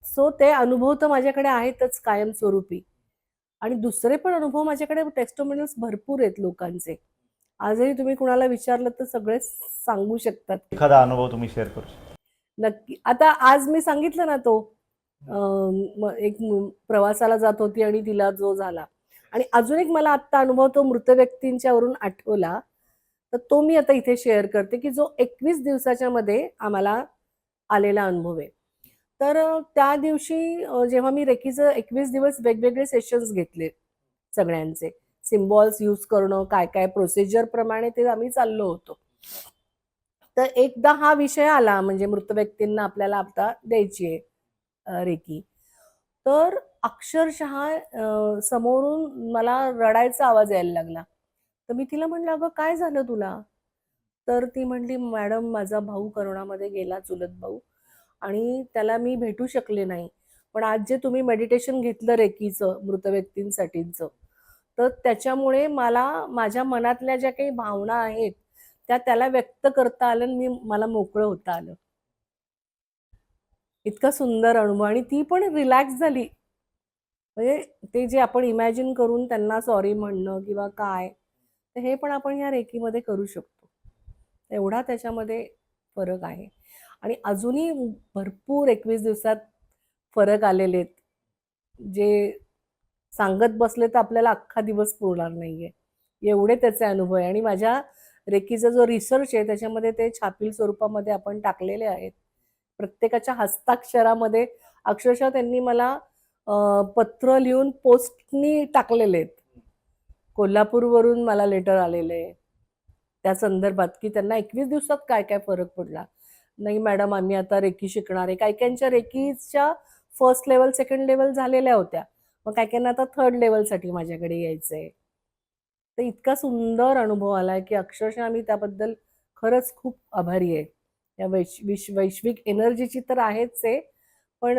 सो ते अनुभव तर माझ्याकडे आहेतच कायमस्वरूपी आणि दुसरे पण अनुभव माझ्याकडे टेस्टिमोनियल्स भरपूर आहेत लोकांचे. आजही तुम्ही कुणाला विचारलं तर सगळे सांगू शकतात. एखादा अनुभव तुम्ही शेअर करू शकता? नक्की. आता आज मी सांगितलं ना तो एक प्रवासाला जात होती आणि तिला जो झाला, आणि अजून एक मला आत्ता अनुभव तो मृत व्यक्तींच्यावरून आठवला, तर तो मी आता इथे शेअर करते की जो 21 दिवसाच्या मध्ये आम्हाला आलेला अनुभव आहे. तर त्या दिवशी जेव्हा मी रेकीचं 21 दिवस वेगवेगळे सेशन्स घेतले सगळ्यांचे, सिम्बॉल्स यूज करणं, काय काय प्रोसिजर प्रमाणे ते आम्ही चाललो होतो. तर एकदा हा विषय आला, म्हणजे मृत व्यक्तींना आपल्याला आता द्यायची आहे रेकी. तर अक्षरशः समोरून मला रडायचा आवाज यायला लागला. तर मी तिला म्हणलं, अगं काय झालं तुला? तर ती म्हणली, मॅडम माझा भाऊ करोनामध्ये गेला, चुलत भाऊ, आणि त्याला मी भेटू शकले नाही. पण आज जे तुम्ही मेडिटेशन घेतलं रेकीचं मृत व्यक्तींसाठीचं, तर त्याच्यामुळे मला माझ्या मनातल्या ज्या काही भावना आहेत त्या त्याला व्यक्त करता आलं आणि मला मोकळं होता आलं. इतका सुंदर अनुभव आणि ती पण रिलॅक्स झाली. म्हणजे ते जे आपण इमॅजिन करून त्यांना सॉरी म्हणणं किंवा काय, तर हे पण आपण ह्या रेकीमध्ये करू शकतो. एवढा त्याच्यामध्ये फरक आहे आणि अजूनही भरपूर 21 दिवसात फरक आलेले आहेत, जे सांगत बसले तर आपल्याला अख्खा दिवस पुरणार नाहीये, एवढे त्याचे अनुभव आहे. आणि माझ्या रेकीचा जो रिसर्च आहे त्याच्यामध्ये ते छापील स्वरूपामध्ये आपण टाकलेले आहेत. प्रत्येकाच्या हस्ताक्षरामध्ये अक्षरशः त्यांनी मला पत्र लिहून पोस्टनी टाकलेले आहेत. कोल्हापूरवरून मला लेटर आलेले आहे त्या संदर्भात की त्यांना 21 दिवसात काय काय फरक पडला. नाही मॅडम आम्ही आता रेकी शिकणार आहे. काही काहींच्या रेकीच्या फर्स्ट लेवल, सेकंड लेवल झालेल्या होत्या, मग काही काहींना आता थर्ड लेवलसाठी माझ्याकडे यायचंय. तर इतका सुंदर अनुभव आलाय की अक्षरशः मी त्याबद्दल खरंच खूप आभारी आहे. या वैश्विक एनर्जीची तर आहेच आहे, पण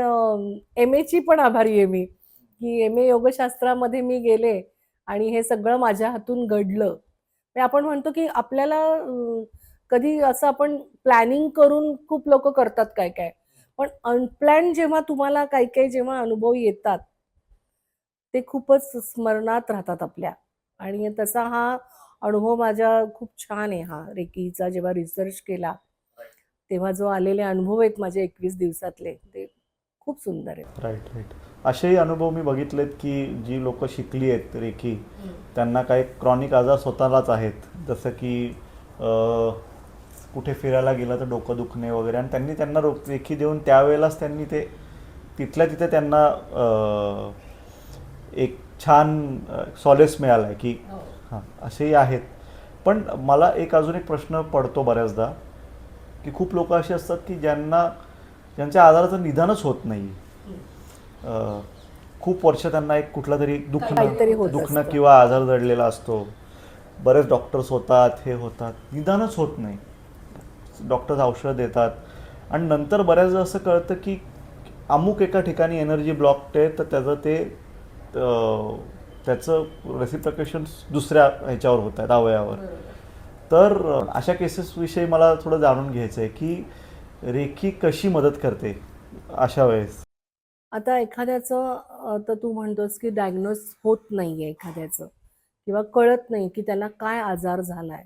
MAची पण आभारी आहे मी, की MA योगशास्त्रामध्ये मी गेले आणि हे सगळं माझ्या हातून घडलं. ते आपण म्हणतो की आपल्याला कधी असं आपण प्लॅनिंग करून खूप लोक करतात काय काय, पण अनप्लॅन जेव्हा तुम्हाला काही काही जेव्हा अनुभव येतात ते खूपच स्मरणात राहतात आपल्या. आणि तसा हा अनुभव माझा खूप छान आहे हा रेकीचा. जेव्हा रिसर्च केला तेव्हा जो आलेले अनुभव आहेत माझे 21 दिवसातले ते खूप सुंदर आहेत. Right right. असेही अनुभव मी बघितलेत की जी लोक शिकली आहेत रेकी, त्यांना काही क्रॉनिक आजार स्वतःलाच आहेत, जसं की कुठे फिरायला गेलं तर डोकं दुखणे वगैरे, आणि त्यांनी त्यांना रेकी देऊन त्यावेळेलाच त्यांनी ते तिथल्या तिथे त्यांना एक छान सॉलेस मिळाला आहे की हां असेही आहेत. पण मला एक अजून एक प्रश्न पडतो बऱ्याचदा की खूप लोक असे असतात की ज्यांच्या आजाराचं निदानच होत नाही. खूप वर्ष त्यांना एक कुठला तरी काहीतरी होत दुखणं असतं. किंवा आजार जडलेला असतो. बरेच डॉक्टर्स होतात, हे होतात, निदानच होत नाही. डॉक्टर्स औषध देतात आणि नंतर बऱ्याचदा असं कळतं की अमुक एका ठिकाणी एनर्जी ब्लॉक आहे, तर त्याचं रेसिप्रिकेशन दुसऱ्या ह्याच्यावर होत आहेत, अवयवावर. तर अशा केसेसविषयी मला थोडं जाणून घ्यायचं आहे की रेकी कशी मदत करते अशा वेळेस. आता एखाद्याचं तर तू म्हणतोस की डायग्नोस होत नाहीये एखाद्याचं किंवा कळत नाही की त्यांना काय आजार झालाय,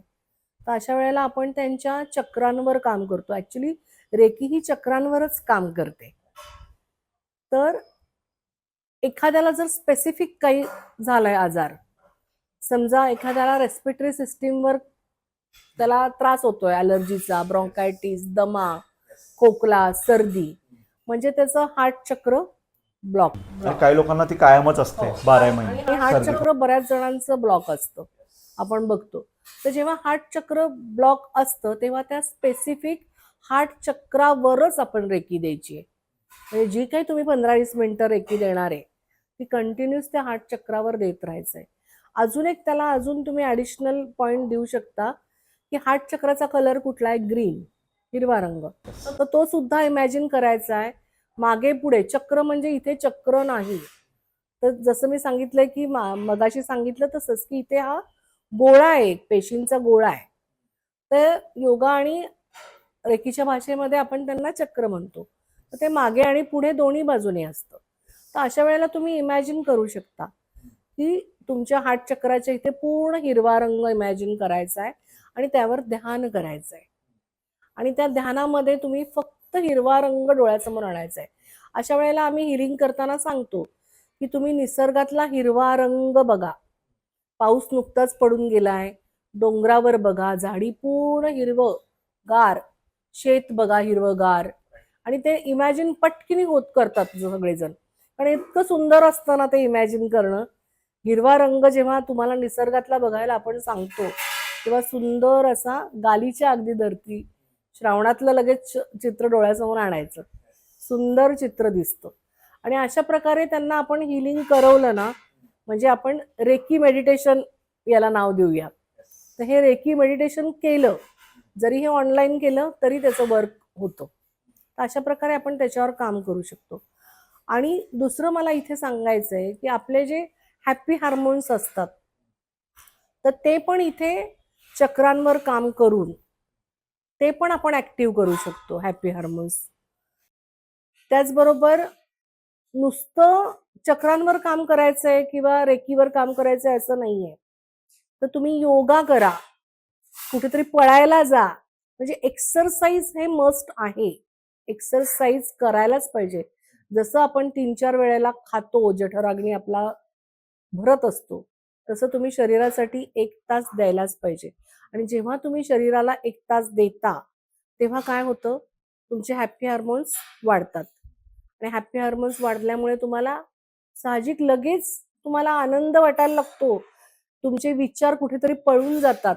तर अशा वेळेला आपण त्यांच्या चक्रांवर काम करतो. ऍक्च्युली रेकी ही चक्रांवरच काम करते. तर एखाद्याला जर स्पेसिफिक काही झालाय आजार, समजा एखाद्याला रेस्पिरेटरी सिस्टीमवर त्याला त्रास होतोय, अलर्जीचा, ब्रॉन्कायटिस, दमा, खोकला, सर्दी, म्हणजे त्याचं हार्ट चक्र ब्लॉक. आणि काही लोकांना ती कायमच असते 12 महिने आणि हार्ट सर्दी. चक्र बऱ्याच जणांचं ब्लॉक असतं, आपण बघतो. तर जेव्हा हार्ट चक्र ब्लॉक असतं तेव्हा त्या स्पेसिफिक हार्ट चक्रावरच आपण रेकी द्यायची आहे. म्हणजे जी काही तुम्ही 15-20 मिनिटं रेकी देणार आहे ती कंटिन्यूस त्या हार्ट चक्रावर देत राहायचंय. अजून एक त्याला अजून तुम्ही ॲडिशनल पॉईंट देऊ शकता की हार्ट चक्राचा कलर कुठला आहे, ग्रीन, हिरवा रंग. तर तो सुद्धा इमॅजिन करायचा आहे. मागे पुढे चक्र म्हणजे इथे चक्र नाही, तर जसं मी सांगितलंय की मगाशी सांगितलं तसंच की इथे हा गोळा आहे, पेशींचा गोळा आहे. तर योगा आणि रेकीच्या भाषेमध्ये आपण त्यांना चक्र म्हणतो. तर ते मागे आणि पुढे दोन्ही बाजूने असतं. तर अशा वेळेला तुम्ही इमॅजिन करू शकता की तुमच्या हार्ट चक्राच्या इथे पूर्ण हिरवा रंग इमॅजिन करायचा आहे आणि त्यावर ध्यान करायचं आहे. आणि त्या ध्यानामध्ये तुम्ही फक्त हिरवा रंग डोळ्यासमोर आणायचा आहे. अशा वेळेला आम्ही हिलिंग करताना सांगतो की तुम्ही निसर्गातला हिरवा रंग बघा. पाऊस नुकताच पडून गेलाय, डोंगरावर बघा, झाडी पूर्ण हिरवं गार, शेत बघा हिरवंगार, आणि ते इमॅजिन पटकिनी होत करतात सगळेजण. कारण इतकं सुंदर असतं ना ते इमॅजिन करणं. हिरवा रंग जेव्हा तुम्हाला निसर्गातला बघायला आपण सांगतो तेव्हा सुंदर असा गालीच्या अगदी धरती, श्रावणातलं लगेच चित्र डोळ्यासमोर आणायचं, सुंदर चित्र दिसतं. आणि अशा प्रकारे त्यांना आपण हिलिंग करवलं ना, म्हणजे आपण रेकी मेडिटेशन याला नाव देऊया. तर हे रेकी मेडिटेशन केलं, जरी हे ऑनलाईन केलं तरी त्याचं वर्क होतं. तर अशा प्रकारे आपण त्याच्यावर काम करू शकतो. आणि दुसरं मला इथे सांगायचं आहे की आपले जे हॅपी हार्मोन्स असतात तर ते पण इथे चक्रांवर काम करून ते पण आपण ऍक्टिव्ह करू शकतो, हॅपी हार्मोन्स. त्याचबरोबर नुसतं चक्रांवर काम करायचंय किंवा रेकीवर काम करायचंय असं नाहीये. तर तुम्ही योगा करा, कुठेतरी पळायला जा, म्हणजे एक्सरसाइज हे मस्ट आहे. एक्सरसाइज करायलाच पाहिजे. जसं आपण 3-4 वेळेला खातो, जठराग्नी आपला भरत असतो, तसं तुम्ही शरीरासाठी 1 तास द्यायलाच पाहिजे. आणि जेव्हा तुम्ही शरीराला 1 तास देता तेव्हा काय होतं, तुमचे हॅपी हार्मोन्स वाढतात. आणि हॅपी हार्मोन्स वाढल्यामुळे तुम्हाला साहजिक लगेच तुम्हाला आनंद वाटायला लागतो. तुमचे विचार कुठेतरी पळून जातात,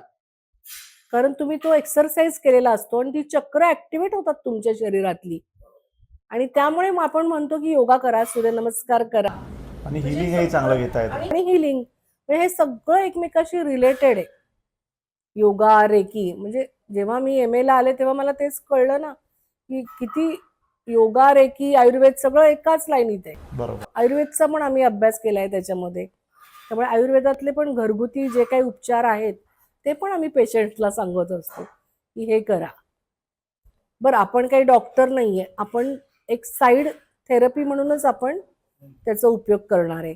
कारण तुम्ही तो एक्सरसाइज केलेला असतो आणि ती चक्र ऍक्टिव्हेट होतात तुमच्या शरीरातली. आणि त्यामुळे मग आपण म्हणतो की योगा करा, सूर्यनमस्कार करा आणि हिलिंग हेही चांगलं घेता येतं. आणि हिलिंग, म्हणजे हे सगळं एकमेकाशी रिलेटेड आहे. योगा, रेकी, म्हणजे जेव्हा मी MA ला आले तेव्हा मला तेच कळलं ना की किती योगा, रेकी, आयुर्वेद सगळं एकाच लाईनीत आहे. बरोबर. आयुर्वेदचा पण आम्ही अभ्यास केलाय त्याच्यामध्ये. त्यामुळे आयुर्वेदातले पण घरगुती जे काही उपचार आहेत ते पण आम्ही पेशंटला सांगत असतो की हे करा. बरं, आपण काही डॉक्टर नाहीये, आपण एक साईड थेरपी म्हणूनच आपण त्याचा उपयोग करणार आहे.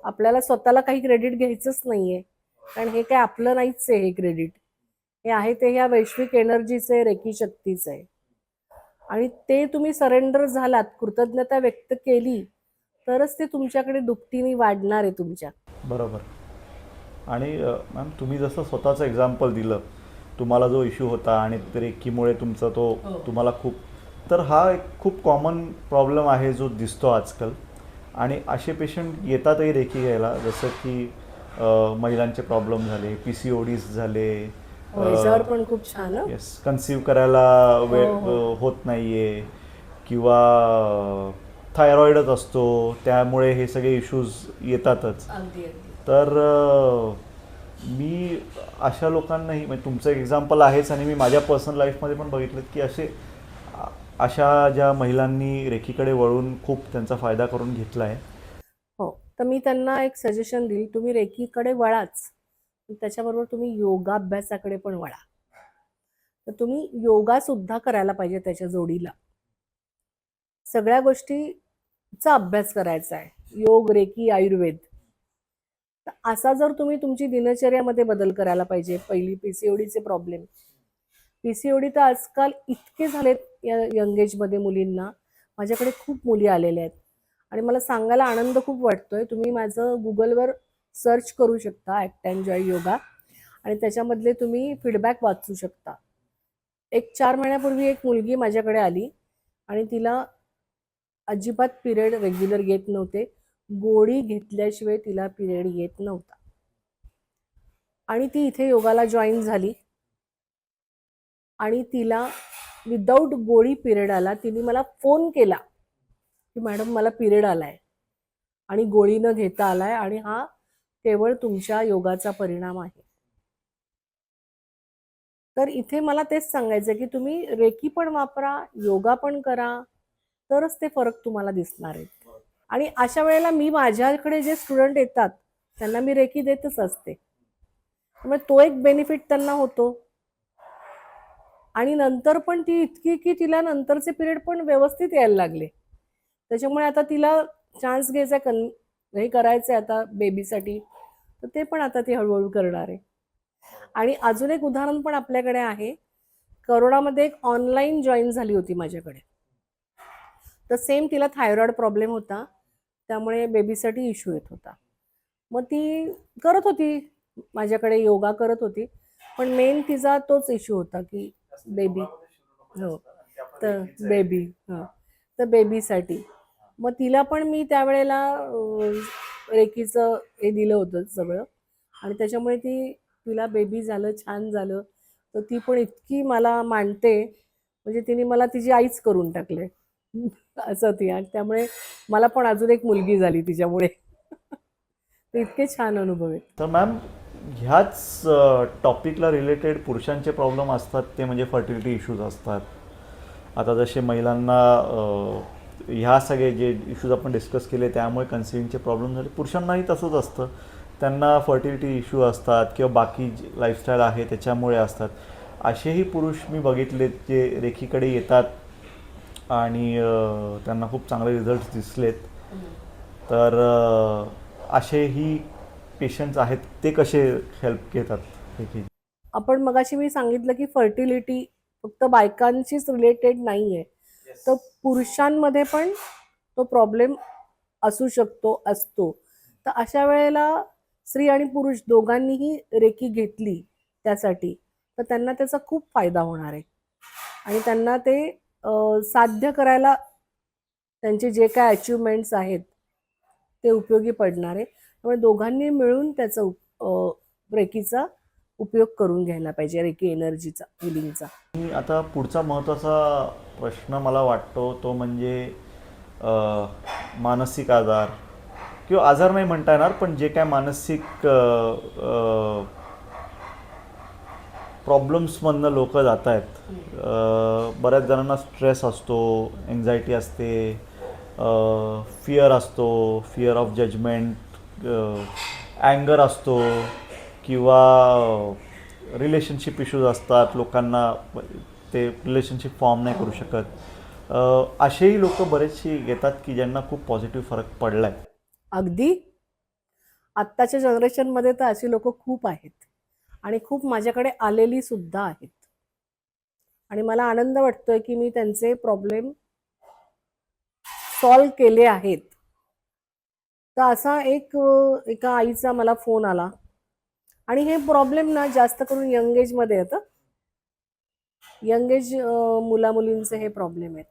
आपल्याला स्वतःला काही क्रेडिट घ्यायचंच नाहीये. कारण हे काय आपलं नाहीच आहे, हे क्रेडिट हे आहे ते ह्या वैश्विक एनर्जीचे, रेकी शक्तीचं आहे. आणि ते तुम्ही सरेंडर झालात, कृतज्ञता व्यक्त केली, तरच ते तुमच्याकडे दुपटीने वाढणार आहे तुमच्या. बरोबर. आणि मॅम तुम्ही जसं स्वतःचं एक्झाम्पल दिलं, तुम्हाला जो इश्यू होता आणि रेकीमुळे तुमचा तो तुम्हाला खूप, तर हा एक खूप कॉमन प्रॉब्लेम आहे जो दिसतो आजकाल. आणि असे पेशंट येतातही रेकी घ्यायला, जसं की महिलांचे प्रॉब्लेम झाले, PCODs झाले, याच्यावर पण खूप छान हं? येस, कन्सीव्ह करायला वेळ होत नाही आहे, किंवा थायरॉईडच असतो, त्यामुळे हे सगळे इश्यूज येतातच. अगदी अगदी. तर मी अशा लोकांनाही, म्हणजे तुमचं एक्झाम्पल आहेच आणि मी माझ्या पर्सनल लाईफमध्ये पण बघितलं की अशा ज्या महिलांनी रेकीकडे वळून खूप त्यांचा फायदा करून घेतला आहे. हो, तर मी त्यांना एक सजेशन देईल, तुम्ही रेकीकडे वळाच, त्याच्याबरोबर तुम्ही योगाभ्यासाकडे पण वळा. तर तुम्ही योगा सुद्धा करायला पाहिजे त्याच्या जोडीला. सगळ्या गोष्टीचा अभ्यास करायचा आहे, योग, रेकी, आयुर्वेद. तर असा जर तुम्ही तुमची दिनचर्यामध्ये बदल करायला पाहिजे. पहिली PCODचे प्रॉब्लेम, PCOD तर आजकाल इतके झालेत या यंग एजमध्ये मुलींना. माझ्याकडे खूप मुली आलेल्या आहेत आणि मला सांगायला आनंद खूप वाटतोय. तुम्ही माझं गुगलवर सर्च करू शकता, ॲक्ट अँड जॉय योगा, आणि त्याच्यामधले तुम्ही फीडबॅक वाचू शकता. एक 4 महिन्यापूर्वी एक मुलगी माझ्याकडे आली आणि तिला अजिबात पिरियड रेग्युलर येत नव्हते. गोळी घेतल्याशिवाय तिला पिरियड येत नव्हता आणि ती इथे योगाला जॉईन झाली आणि तिला विदाऊट गोळी पिरियड आला. तिने मला फोन केला की मॅडम मला पिरियड आलाय आणि गोळी न घेता आलाय आणि हा केवळ तुमच्या योगाचा परिणाम आहे. तर इथे मला तेच सांगायचं की तुम्ही रेकी पण वापरा, योगा पण करा, तरच ते फरक तुम्हाला दिसणार आहेत. आणि अशा वेळेला मी माझ्याकडे जे स्टुडंट येतात त्यांना मी रेकी देतच असते, त्यामुळे तो एक बेनिफिट त्यांना होतो. आणि नंतर पण ती इतकी की तिला नंतरचे पिरियड पण व्यवस्थित यायला लागले. त्याच्यामुळे आता तिला चान्स घ्यायचा, हे करायचं आहे आता बेबीसाठी, तर ते पण आता ती हळूहळू करणार आहे. आणि अजून एक उदाहरण पण आपल्याकडे आहे. करोनामध्ये एक ऑनलाईन जॉईन झाली होती माझ्याकडे. तर सेम तिला थायरॉइड प्रॉब्लेम होता, त्यामुळे बेबीसाठी इश्यू येत होता. मग ती करत होती माझ्याकडे, योगा करत होती, पण मेन तिचा तोच इश्यू होता की बेबी. हो, तर बेबी, हां, तर बेबीसाठी मग तिला पण मी त्यावेळेला रेकीचं हे दिलं होतं सगळं, आणि त्याच्यामुळे तिला बेबी झालं, छान झालं. तर ती पण इतकी मला मानते, म्हणजे तिने मला तिची आईच करून टाकले असं ती. आणि त्यामुळे मला पण अजून एक मुलगी झाली तिच्यामुळे. ते इतके छान अनुभव आहेत. तर मॅम, ह्याच टॉपिकला रिलेटेड पुरुषांचे प्रॉब्लेम असतात, ते म्हणजे फर्टिलिटी इश्यूज असतात. आता जसे महिलांना ह्या सगळे जे इश्यूज आपण डिस्कस केले त्यामुळे कन्सिविंगचे प्रॉब्लेम झाले, पुरुषांनाही तसंच असतं. त्यांना फर्टिलिटी इश्यू असतात किंवा बाकी जे लाईफस्टाईल आहे त्याच्यामुळे असतात. असेही पुरुष मी बघितलेत जे रेखीकडे येतात आणि त्यांना खूप चांगले रिझल्ट्स दिसलेत. तर असेही पेशंट्स आहेत, ते कसे हेल्प घेतात रेकी? आपण मगाशी मी सांगितलं की फर्टिलिटी फक्त बायकांशीच रिलेटेड नाही आहे, तर पुरुषांमध्ये पण तो प्रॉब्लेम असू शकतो, असतो. तर अशा वेळेला स्त्री आणि पुरुष दोघांनीही रेकी घेतली त्यासाठी, तर त्यांना त्याचा खूप फायदा होणार आहे आणि त्यांना ते साध्य करायला त्यांचे जे काय अचिव्हमेंट्स आहेत ते उपयोगी पडणार आहे. त्यामुळे दोघांनी मिळून त्याचा रेकीचा उपयोग करून घ्यायला पाहिजे, रेकी एनर्जीचा, हिलिंगचा. आणि आता पुढचा महत्त्वाचा प्रश्न मला वाटतो तो म्हणजे मानसिक आजार, किंवा आजार नाही म्हणता येणार, पण जे काय मानसिक प्रॉब्लेम्समधनं लोक जात आहेत. बऱ्याच जणांना स्ट्रेस असतो, एन्झायटी असते, फिअर असतो, फिअर ऑफ जजमेंट, अँगर असतो, किंवा रिलेशनशिप इश्यूज असतात. लोकांना ते रिलेशनशिप फॉर्म नाही करू शकत. असेही लोक बरेचसे येतात की ज्यांना खूप पॉझिटिव्ह फरक पडला आहे. अगदी आत्ताच्या जनरेशनमध्ये तर अशी लोक खूप आहेत आणि खूप माझ्याकडे आलेली सुद्धा आहेत. आणि मला आनंद वाटतोय की मी त्यांचे प्रॉब्लेम सॉल्व्ह केले आहेत. तर असा एका आईचा मला फोन आला आणि हे प्रॉब्लेम ना जास्त करून यंग एजमध्ये येतं. यंग एज मुला मुलींचे हे प्रॉब्लेम आहेत.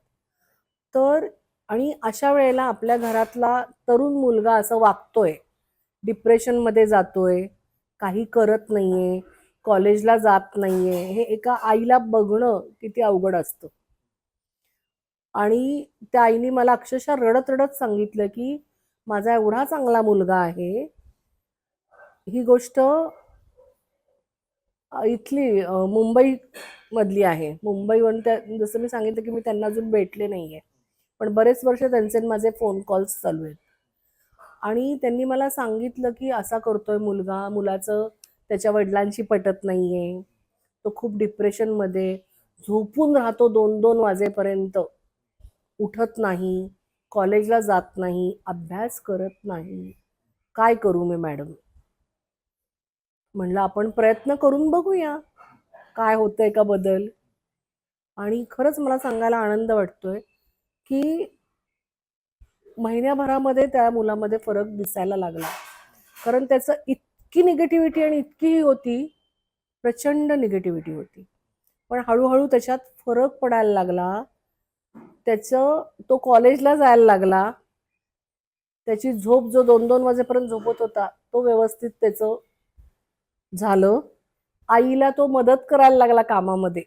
तर आणि अशा वेळेला आपल्या घरातला तरुण मुलगा असं वागतोय, डिप्रेशनमध्ये जातोय, काही करत नाहीये, कॉलेजला जात नाहीये, हे एका आईला बघणं किती अवघड असतं. आणि त्या आईने मला अक्षरशः रडत रडत सांगितलं की माझा एवढा चांगला मुलगा आहे. ही गोष्ट इथली मुंबई मधली आहे. मुंबईवरून जसं मी सांगितलं की मी त्यांना अजून भेटले नाहीये, पण बरेच वर्ष त्यांचे आणि माझे फोन कॉल्स चालू आहेत. आणि त्यांनी मला सांगितलं की असा करतोय मुलगा, मुलाचं त्याच्या वडिलांशी पटत नाहीये, तो खूप डिप्रेशनमध्ये झोपून राहतो 2-2 वाजेपर्यंत, उठत नाही, कॉलेजला जात नाही, अभ्यास करत नाही. काय करू मी मॅडम? म्हणलं आपण प्रयत्न करून बघूया काय होतंय का बदल. आणि खरंच मला सांगायला आनंद वाटतोय की महिन्याभरामध्ये त्या मुलामध्ये फरक दिसायला लागला. कारण त्याचं इतकी निगेटिव्हिटी आणि इतकी होती, प्रचंड निगेटिव्हिटी होती. पण हळूहळू त्याच्यात फरक पडायला लागला. तो कॉलेजला जायला लागला. त्याची झोप जो 2-2 वाजेपर्यंत झोपत होता तो व्यवस्थित त्याचं झालं. आईला तो मदत करायला लागला कामामध्ये.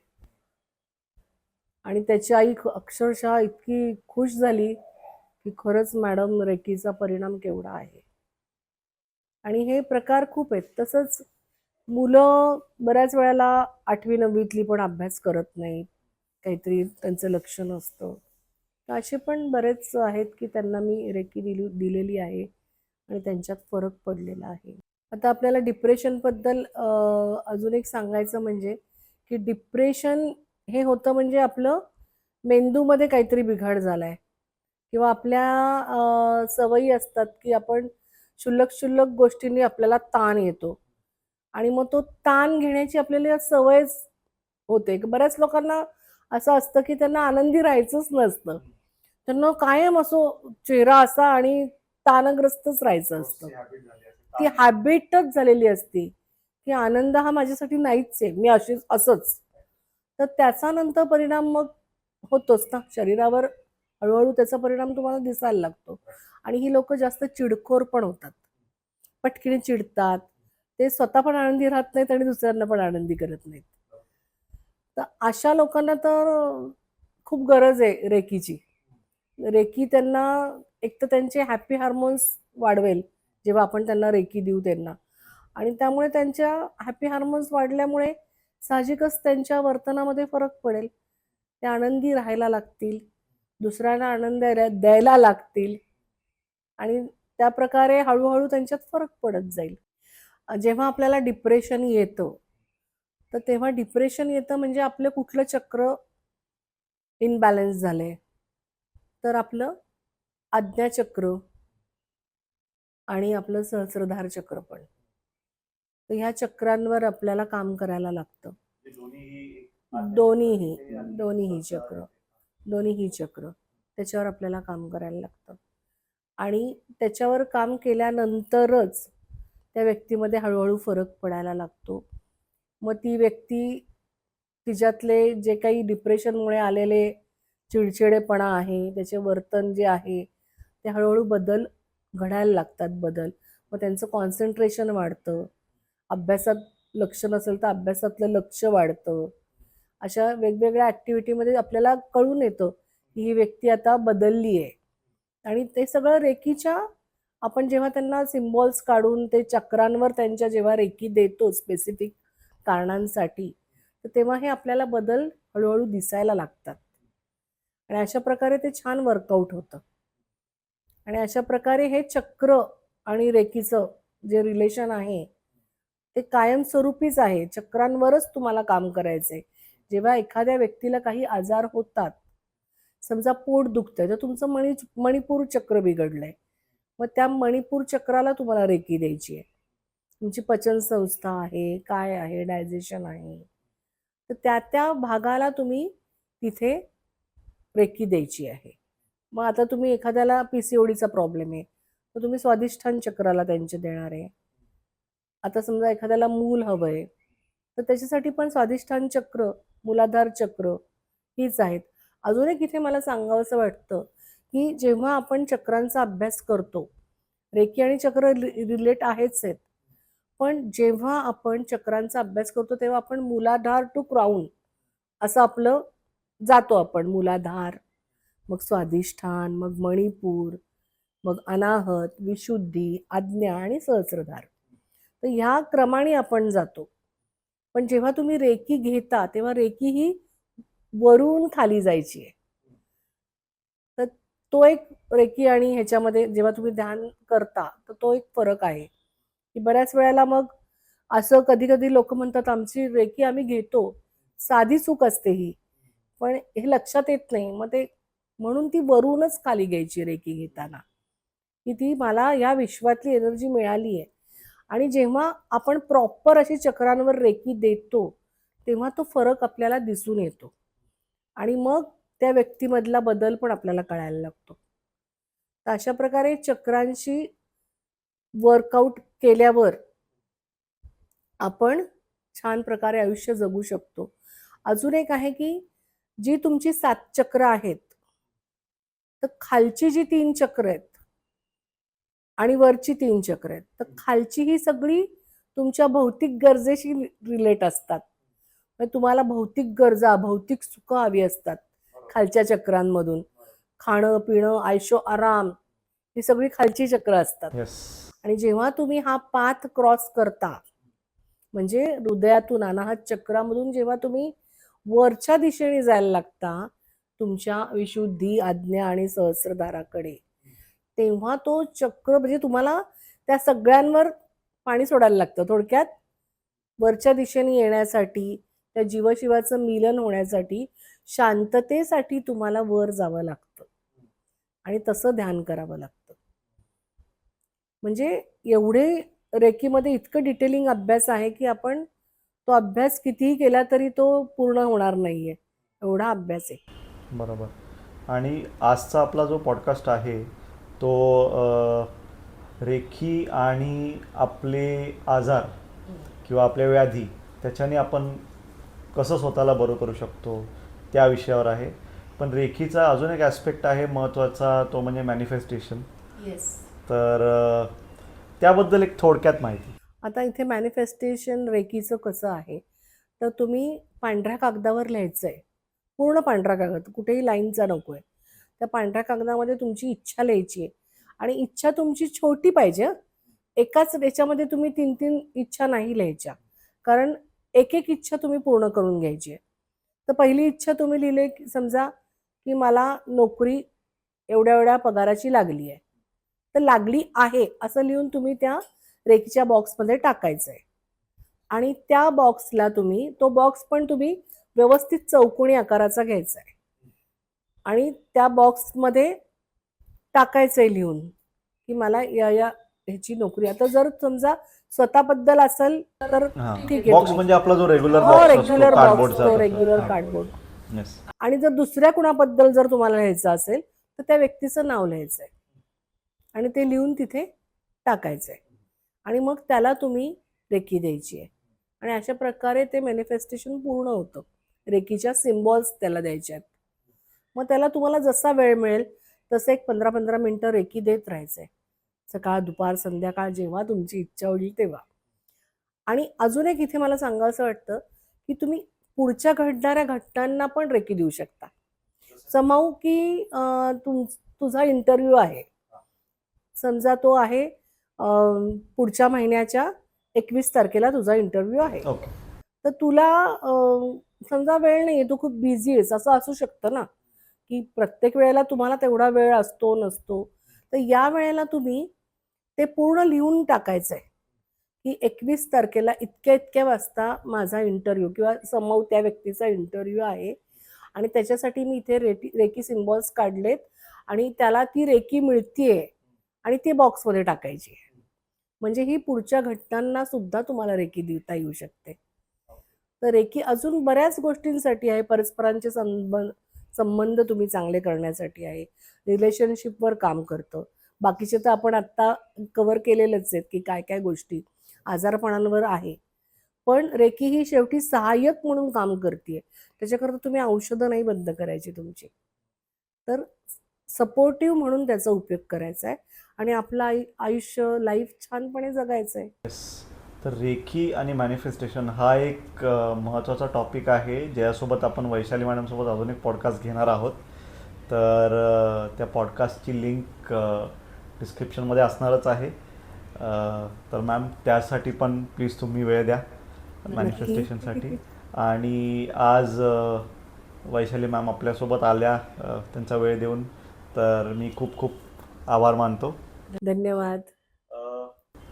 आणि त्याची आई अक्षरशः इतकी खुश झाली की खरंच मॅडम रेकीचा परिणाम केवढा आहे. आणि हे प्रकार खूप आहेत. तसंच मुलं बऱ्याच वेळेला 8वी-9वीतली पण अभ्यास करत नाहीत, काहीतरी त्यांचं लक्ष नसतं. तर असे पण बरेच आहेत की त्यांना मी रेकी दिलेली आहे आणि त्यांच्यात फरक पडलेला आहे. आता आपल्याला डिप्रेशनबद्दल अजून एक सांगायचं म्हणजे की डिप्रेशन हे होतं म्हणजे आपलं मेंदूमध्ये काहीतरी बिघाड झालाय किंवा आपल्या सवयी असतात की आपण क्षुल्लक गोष्टींनी आपल्याला ताण येतो आणि मग तो ताण घेण्याची आपल्याला सवयच होते. बऱ्याच लोकांना असं असतं की त्यांना आनंदी राहायचंच नसतं. त्यांना कायम असो चेहरा असा आणि ताणग्रस्तच राहायचं असतं. ती हॅबिटच झालेली असते की आनंद हा माझ्यासाठी नाहीच आहे, मी असंच. तर त्याचा नंतर परिणाम मग होतोच ना शरीरावर. हळूहळू त्याचा परिणाम तुम्हाला दिसायला लागतो. आणि ही लोक जास्त चिडखोर पण होतात, पटकीने चिडतात, ते स्वतः पण आनंदी राहत नाहीत आणि दुसऱ्यांना पण आनंदी करत नाहीत. तर अशा लोकांना तर खूप गरज आहे रेकीची. रेकी त्यांना एक तर त्यांचे हॅपी हार्मोन्स वाढवेल जेव्हा आपण त्यांना रेकी देऊ त्यांना. आणि त्यामुळे त्यांच्या हॅपी हार्मोन्स वाढल्यामुळे साहजिकच त्यांच्या वर्तनामध्ये फरक पडेल. ते आनंदी राहायला लागतील, दुसऱ्यांना आनंद द्यायला लागतील आणि त्या प्रकारे हळूहळू त्यांच्यात फरक पडत जाईल. जेव्हा आपल्याला डिप्रेशन येतं तर तेव्हा डिप्रेशन येतं म्हणजे आपलं कुठलं चक्र इनबॅलन्स झालंय. तर आपलं आज्ञाचक्र आणि आपलं सहस्रधार चक्र पण. तर ह्या चक्रांवर आपल्याला काम करायला लागतं. दोन्हीही चक्र त्याच्यावर आपल्याला काम करायला लागतं. आणि त्याच्यावर काम केल्यानंतरच त्या व्यक्तीमध्ये हळूहळू फरक पडायला लागतो. मग ती व्यक्ती तिच्यातले जे काही डिप्रेशनमुळे आलेले चिडचिडेपणा आहे, त्याचे वर्तन जे आहे ते हळूहळू घडायला लागतात. मग त्यांचं कॉन्सन्ट्रेशन वाढतं, अभ्यासात लक्ष नसेल तर अभ्यासातलं लक्ष वाढतं. अशा वेगवेगळ्या ॲक्टिव्हिटीमध्ये आपल्याला कळून येतं की ही व्यक्ती आता बदलली आहे. आणि ते सगळं रेकीच्या आपण जेव्हा त्यांना सिम्बॉल्स काढून ते चक्रांवर त्यांच्या जेव्हा रेकी देतो स्पेसिफिक कारणांसाठी, तर तेव्हा हे आपल्याला बदल हळूहळू दिसायला लागतात. आणि अशा प्रकारे ते छान वर्कआउट होतं. आणि अशा प्रकारे हे चक्र आणि रेकीचं जे रिलेशन आहे ते कायमस्वरूपीच आहे. चक्रांवरच तुम्हाला काम करायचंय. जेव्हा एखाद्या व्यक्तीला काही आजार होतात, समजा पोट दुखतंय तर तुमचं मणिपूर चक्र बिघडलंय. मग त्या मणिपूर चक्राला तुम्हाला रेकी द्यायची आहे. तुमची पचन संस्था आहे, काय आहे, डायजेशन आहे, तर त्या भागाला तुम्ही तिथे रेकी द्यायची आहे. मग आता तुम्ही एखाद्याला PCODचा प्रॉब्लेम आहे, तर तुम्ही स्वादिष्ठान चक्राला त्यांचे देणार आहे. आता समजा एखाद्याला मूल हवंय, तर त्याच्यासाठी पण स्वादिष्ठान चक्र, मूलाधार चक्र हीच आहेत. अजून एक इथे मला सांगावंसं वाटतं, की जेव्हा आपण चक्रांचा अभ्यास करतो, रेकी आणि चक्र रिलेट आहेच आहेत, पण जेव्हा आपण चक्रांचा अभ्यास करतो तेव्हा आपण मूलाधार टू क्राऊन असं आपलं जातो आपण. मूलाधार, मग स्वादिष्ठान, मग मणिपूर, मग अनाहत, विशुद्धी, आज्ञा आणि सहस्रधार. तर ह्या क्रमाने आपण जातो. पण जेव्हा तुम्ही रेकी घेता तेव्हा रेकी ही वरून खाली जायची आहे. तर तो एक रेकी आणि ह्याच्यामध्ये जेव्हा तुम्ही ध्यान करता तर तो एक फरक आहे, की बऱ्याच वेळेला मग असं कधी कधी लोक म्हणतात आमची रेकी आम्ही घेतो, साधी चूक असते ही, पण हे लक्षात येत नाही. मग ते म्हणून ती वरूनच खाली घ्यायची रेकी घेताना, की ती मला या विश्वातली एनर्जी मिळाली आहे. आणि जेव्हा आपण प्रॉपर अशी चक्रांवर रेकी देतो तेव्हा तो फरक आपल्याला दिसून येतो आणि मग त्या व्यक्तीमधला बदल पण आपल्याला कळायला लागतो. तर अशा प्रकारे चक्रांशी वर्कआउट केल्यावर आपण छान प्रकारे आयुष्य जगू शकतो. अजून एक आहे की जी तुमची 7 चक्र आहेत, तर खालची जी 3 चक्र आहेत आणि वरची 3 चक्र आहेत, तर खालची ही सगळी तुमच्या भौतिक गरजेशी रिलेट असतात. म्हणजे तुम्हाला भौतिक गरजा, भौतिक सुख हवी असतात खालच्या चक्रांमधून. खाणं पिणं, आयशो आराम, ही सगळी खालची चक्र असतात. येस. आणि जेव्हा तुम्ही हा पाथ क्रॉस करता, म्हणजे हृदयातून अनाहत चक्रामधून जेव्हा तुम्ही वरच्या दिशेने जायला लागता तुमच्या विशुद्धी, आज्ञा आणि सहस्रधाराकडे, तेव्हा तो चक्र म्हणजे तुम्हाला त्या सगळ्यांवर पाणी सोडायला लागतं. थोडक्यात वरच्या दिशेने येण्यासाठी, त्या जीवशिवाचं मिलन होण्यासाठी, शांततेसाठी तुम्हाला वर जावं लागतं आणि तसं ध्यान करावं लागतं. म्हणजे एवढे रेकीमध्ये इतकं डिटेलिंग अभ्यास आहे की आपण तो अभ्यास कितीही केला तरी तो पूर्ण होणार नाहीये, एवढा अभ्यास आहे. बरोबर. आणि आजचा आपला जो पॉडकास्ट आहे तो रेखी आणि आपले आजार किंवा आपले व्याधी त्याच्याने आपण कसं स्वतःला बरं करू शकतो त्या विषयावर आहे. पण रेखीचा अजून एक ॲस्पेक्ट आहे महत्त्वाचा, तो म्हणजे मॅनिफेस्टेशन. तर त्याबद्दल एक थोडक्यात माहिती. आता इथे मॅनिफेस्टेशन रेकीचं कसं आहे, तर तुम्ही पांढऱ्या कागदावर लिहायचं आहे, पूर्ण पांढरा कागद, कुठेही लाईनचा नको आहे. त्या पांढऱ्या कागदामध्ये तुमची इच्छा लिहायची आहे आणि इच्छा तुमची छोटी पाहिजे. एकाच याच्यामध्ये तुम्ही 3-3 इच्छा नाही लिहायच्या, कारण एक एक इच्छा तुम्ही पूर्ण करून घ्यायची आहे. तर पहिली इच्छा तुम्ही लिहिले की समजा की मला नोकरी एवढ्या एवढ्या पगाराची लागली आहे, तर लागली आहे असं लिहून तुम्ही त्या रेकीच्या बॉक्समध्ये टाकायचं आहे. आणि त्या बॉक्सला तुम्ही, तो बॉक्स पण तुम्ही व्यवस्थित चौकोनी आकाराचा घ्यायचा आहे आणि त्या बॉक्समध्ये टाकायचंय लिहून की मला या या ह्याची नोकरी. आता जर समजा स्वतःबद्दल असेल तर ठीक आहे, बॉक्स म्हणजे आपला जो रेग्युलर हो, बॉक्स रेग्युलर बॉक्स, कार्डबोर्डचा. तो रेग्युलर कार्डबोर्ड. येस. आणि जर दुसऱ्या कुणाबद्दल जर तुम्हाला लिहायचं असेल तर त्या व्यक्तीचं नाव लिहायचंय आणि ते लिहून तिथे टाकायचंय आणि मग त्याला तुम्ही रेकी द्यायची आहे. आणि अशा प्रकारे ते मॅनिफेस्टेशन पूर्ण होतं. रेकीच्या सिम्बॉल्स त्याला द्यायचे आहेत. मग त्याला तुम्हाला जसा वेळ मिळेल तसं एक 15-15 मिनिटं रेकी देत राहायचंय, सकाळ दुपार संध्याकाळ जेव्हा तुमची इच्छा होईल तेव्हा. आणि अजून एक इथे मला सांगावंसं वाटतं की तुम्ही पुढच्या घडणाऱ्या घटनांना पण रेकी देऊ शकता. समाऊ की तुझा इंटरव्ह्यू आहे, समजा तो आहे पुढच्या महिन्याच्या 21 तारखेला तुझा इंटरव्ह्यू आहे. ओके. तर तुला समजा वेळ नाही आहे, तू खूप बिझी आहेस, असं असू शकतं ना, की प्रत्येक वेळेला तुम्हाला तेवढा वेळ असतो नसतो. तर या वेळेला तुम्ही ते पूर्ण लिहून टाकायचं आहे की 21 तारखेला इतक्या इतक्या वाजता माझा इंटरव्ह्यू किंवा समोर त्या व्यक्तीचा इंटरव्ह्यू आहे आणि त्याच्यासाठी मी इथे रेकी सिम्बॉल्स काढलेत आणि त्याला ती रेकी मिळतीये आणि ती बॉक्समध्ये टाकायची. म्हणजे ही पुढच्या घटनांना सुद्धा तुम्हाला रेकी देता येऊ शकते. तर रेकी अजून बऱ्याच गोष्टींसाठी आहे. परस्परांचे संबंध तुम्ही चांगले करण्यासाठी आहे. रिलेशनशिपवर काम करतं. बाकीचे तर आपण आत्ता कव्हर केलेलंच आहेत की काय काय गोष्टी आजारपणांवर आहे. पण रेकी ही शेवटी सहाय्यक म्हणून काम करते. त्याच्याकरता तुम्ही औषधं नाही बंद करायची तुमची. तर सपोर्टिव्ह म्हणून त्याचा उपयोग करायचा आहे आणि आपलं आयुष्य लाईफ छानपणे जगायचं आहे. येस. तर रेखी आणि मॅनिफेस्टेशन हा एक महत्त्वाचा टॉपिक आहे, ज्यासोबत आपण वैशाली मॅडमसोबत अजून एक पॉडकास्ट घेणार आहोत. तर त्या पॉडकास्टची लिंक डिस्क्रिप्शनमध्ये असणारच आहे. तर मॅम त्यासाठी पण प्लीज तुम्ही वेळ द्या मॅनिफेस्टेशनसाठी. आणि आज वैशाली मॅम आपल्यासोबत आल्या, त्यांचा वेळ देऊन, तर मी खूप खूप आभार मानतो. धन्यवाद.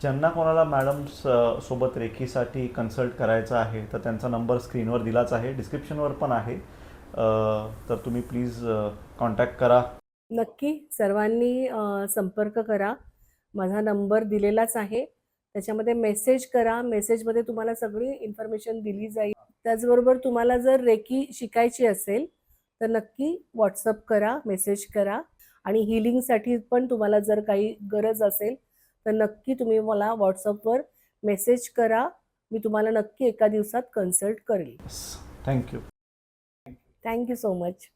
ज्यांना कोणाला मॅडम सोबत रेखीसाठी कन्सल्ट करायचं आहे तर त्यांचा नंबर स्क्रीनवर दिलाच आहे, डिस्क्रिप्शनवर पण आहे. तर तुम्ही प्लीज कॉन्टॅक्ट करा. नक्की सर्वांनी संपर्क करा. माझा नंबर दिलेलाच आहे. त्याच्यामध्ये मेसेज करा. मेसेजमध्ये तुम्हाला सगळी इन्फॉर्मेशन दिली जाईल. त्याचबरोबर तुम्हाला जर रेकी शिकायची असेल तर नक्की व्हॉट्सअप करा, मेसेज करा. आणि हिलिंगसाठी पण तुम्हाला जर काही गरज असेल तर नक्की तुम्ही मला व्हॉट्सअपवर मेसेज करा. मी तुम्हाला नक्की एका दिवसात कन्सल्ट करेल. थँक्यू. Thank you so much.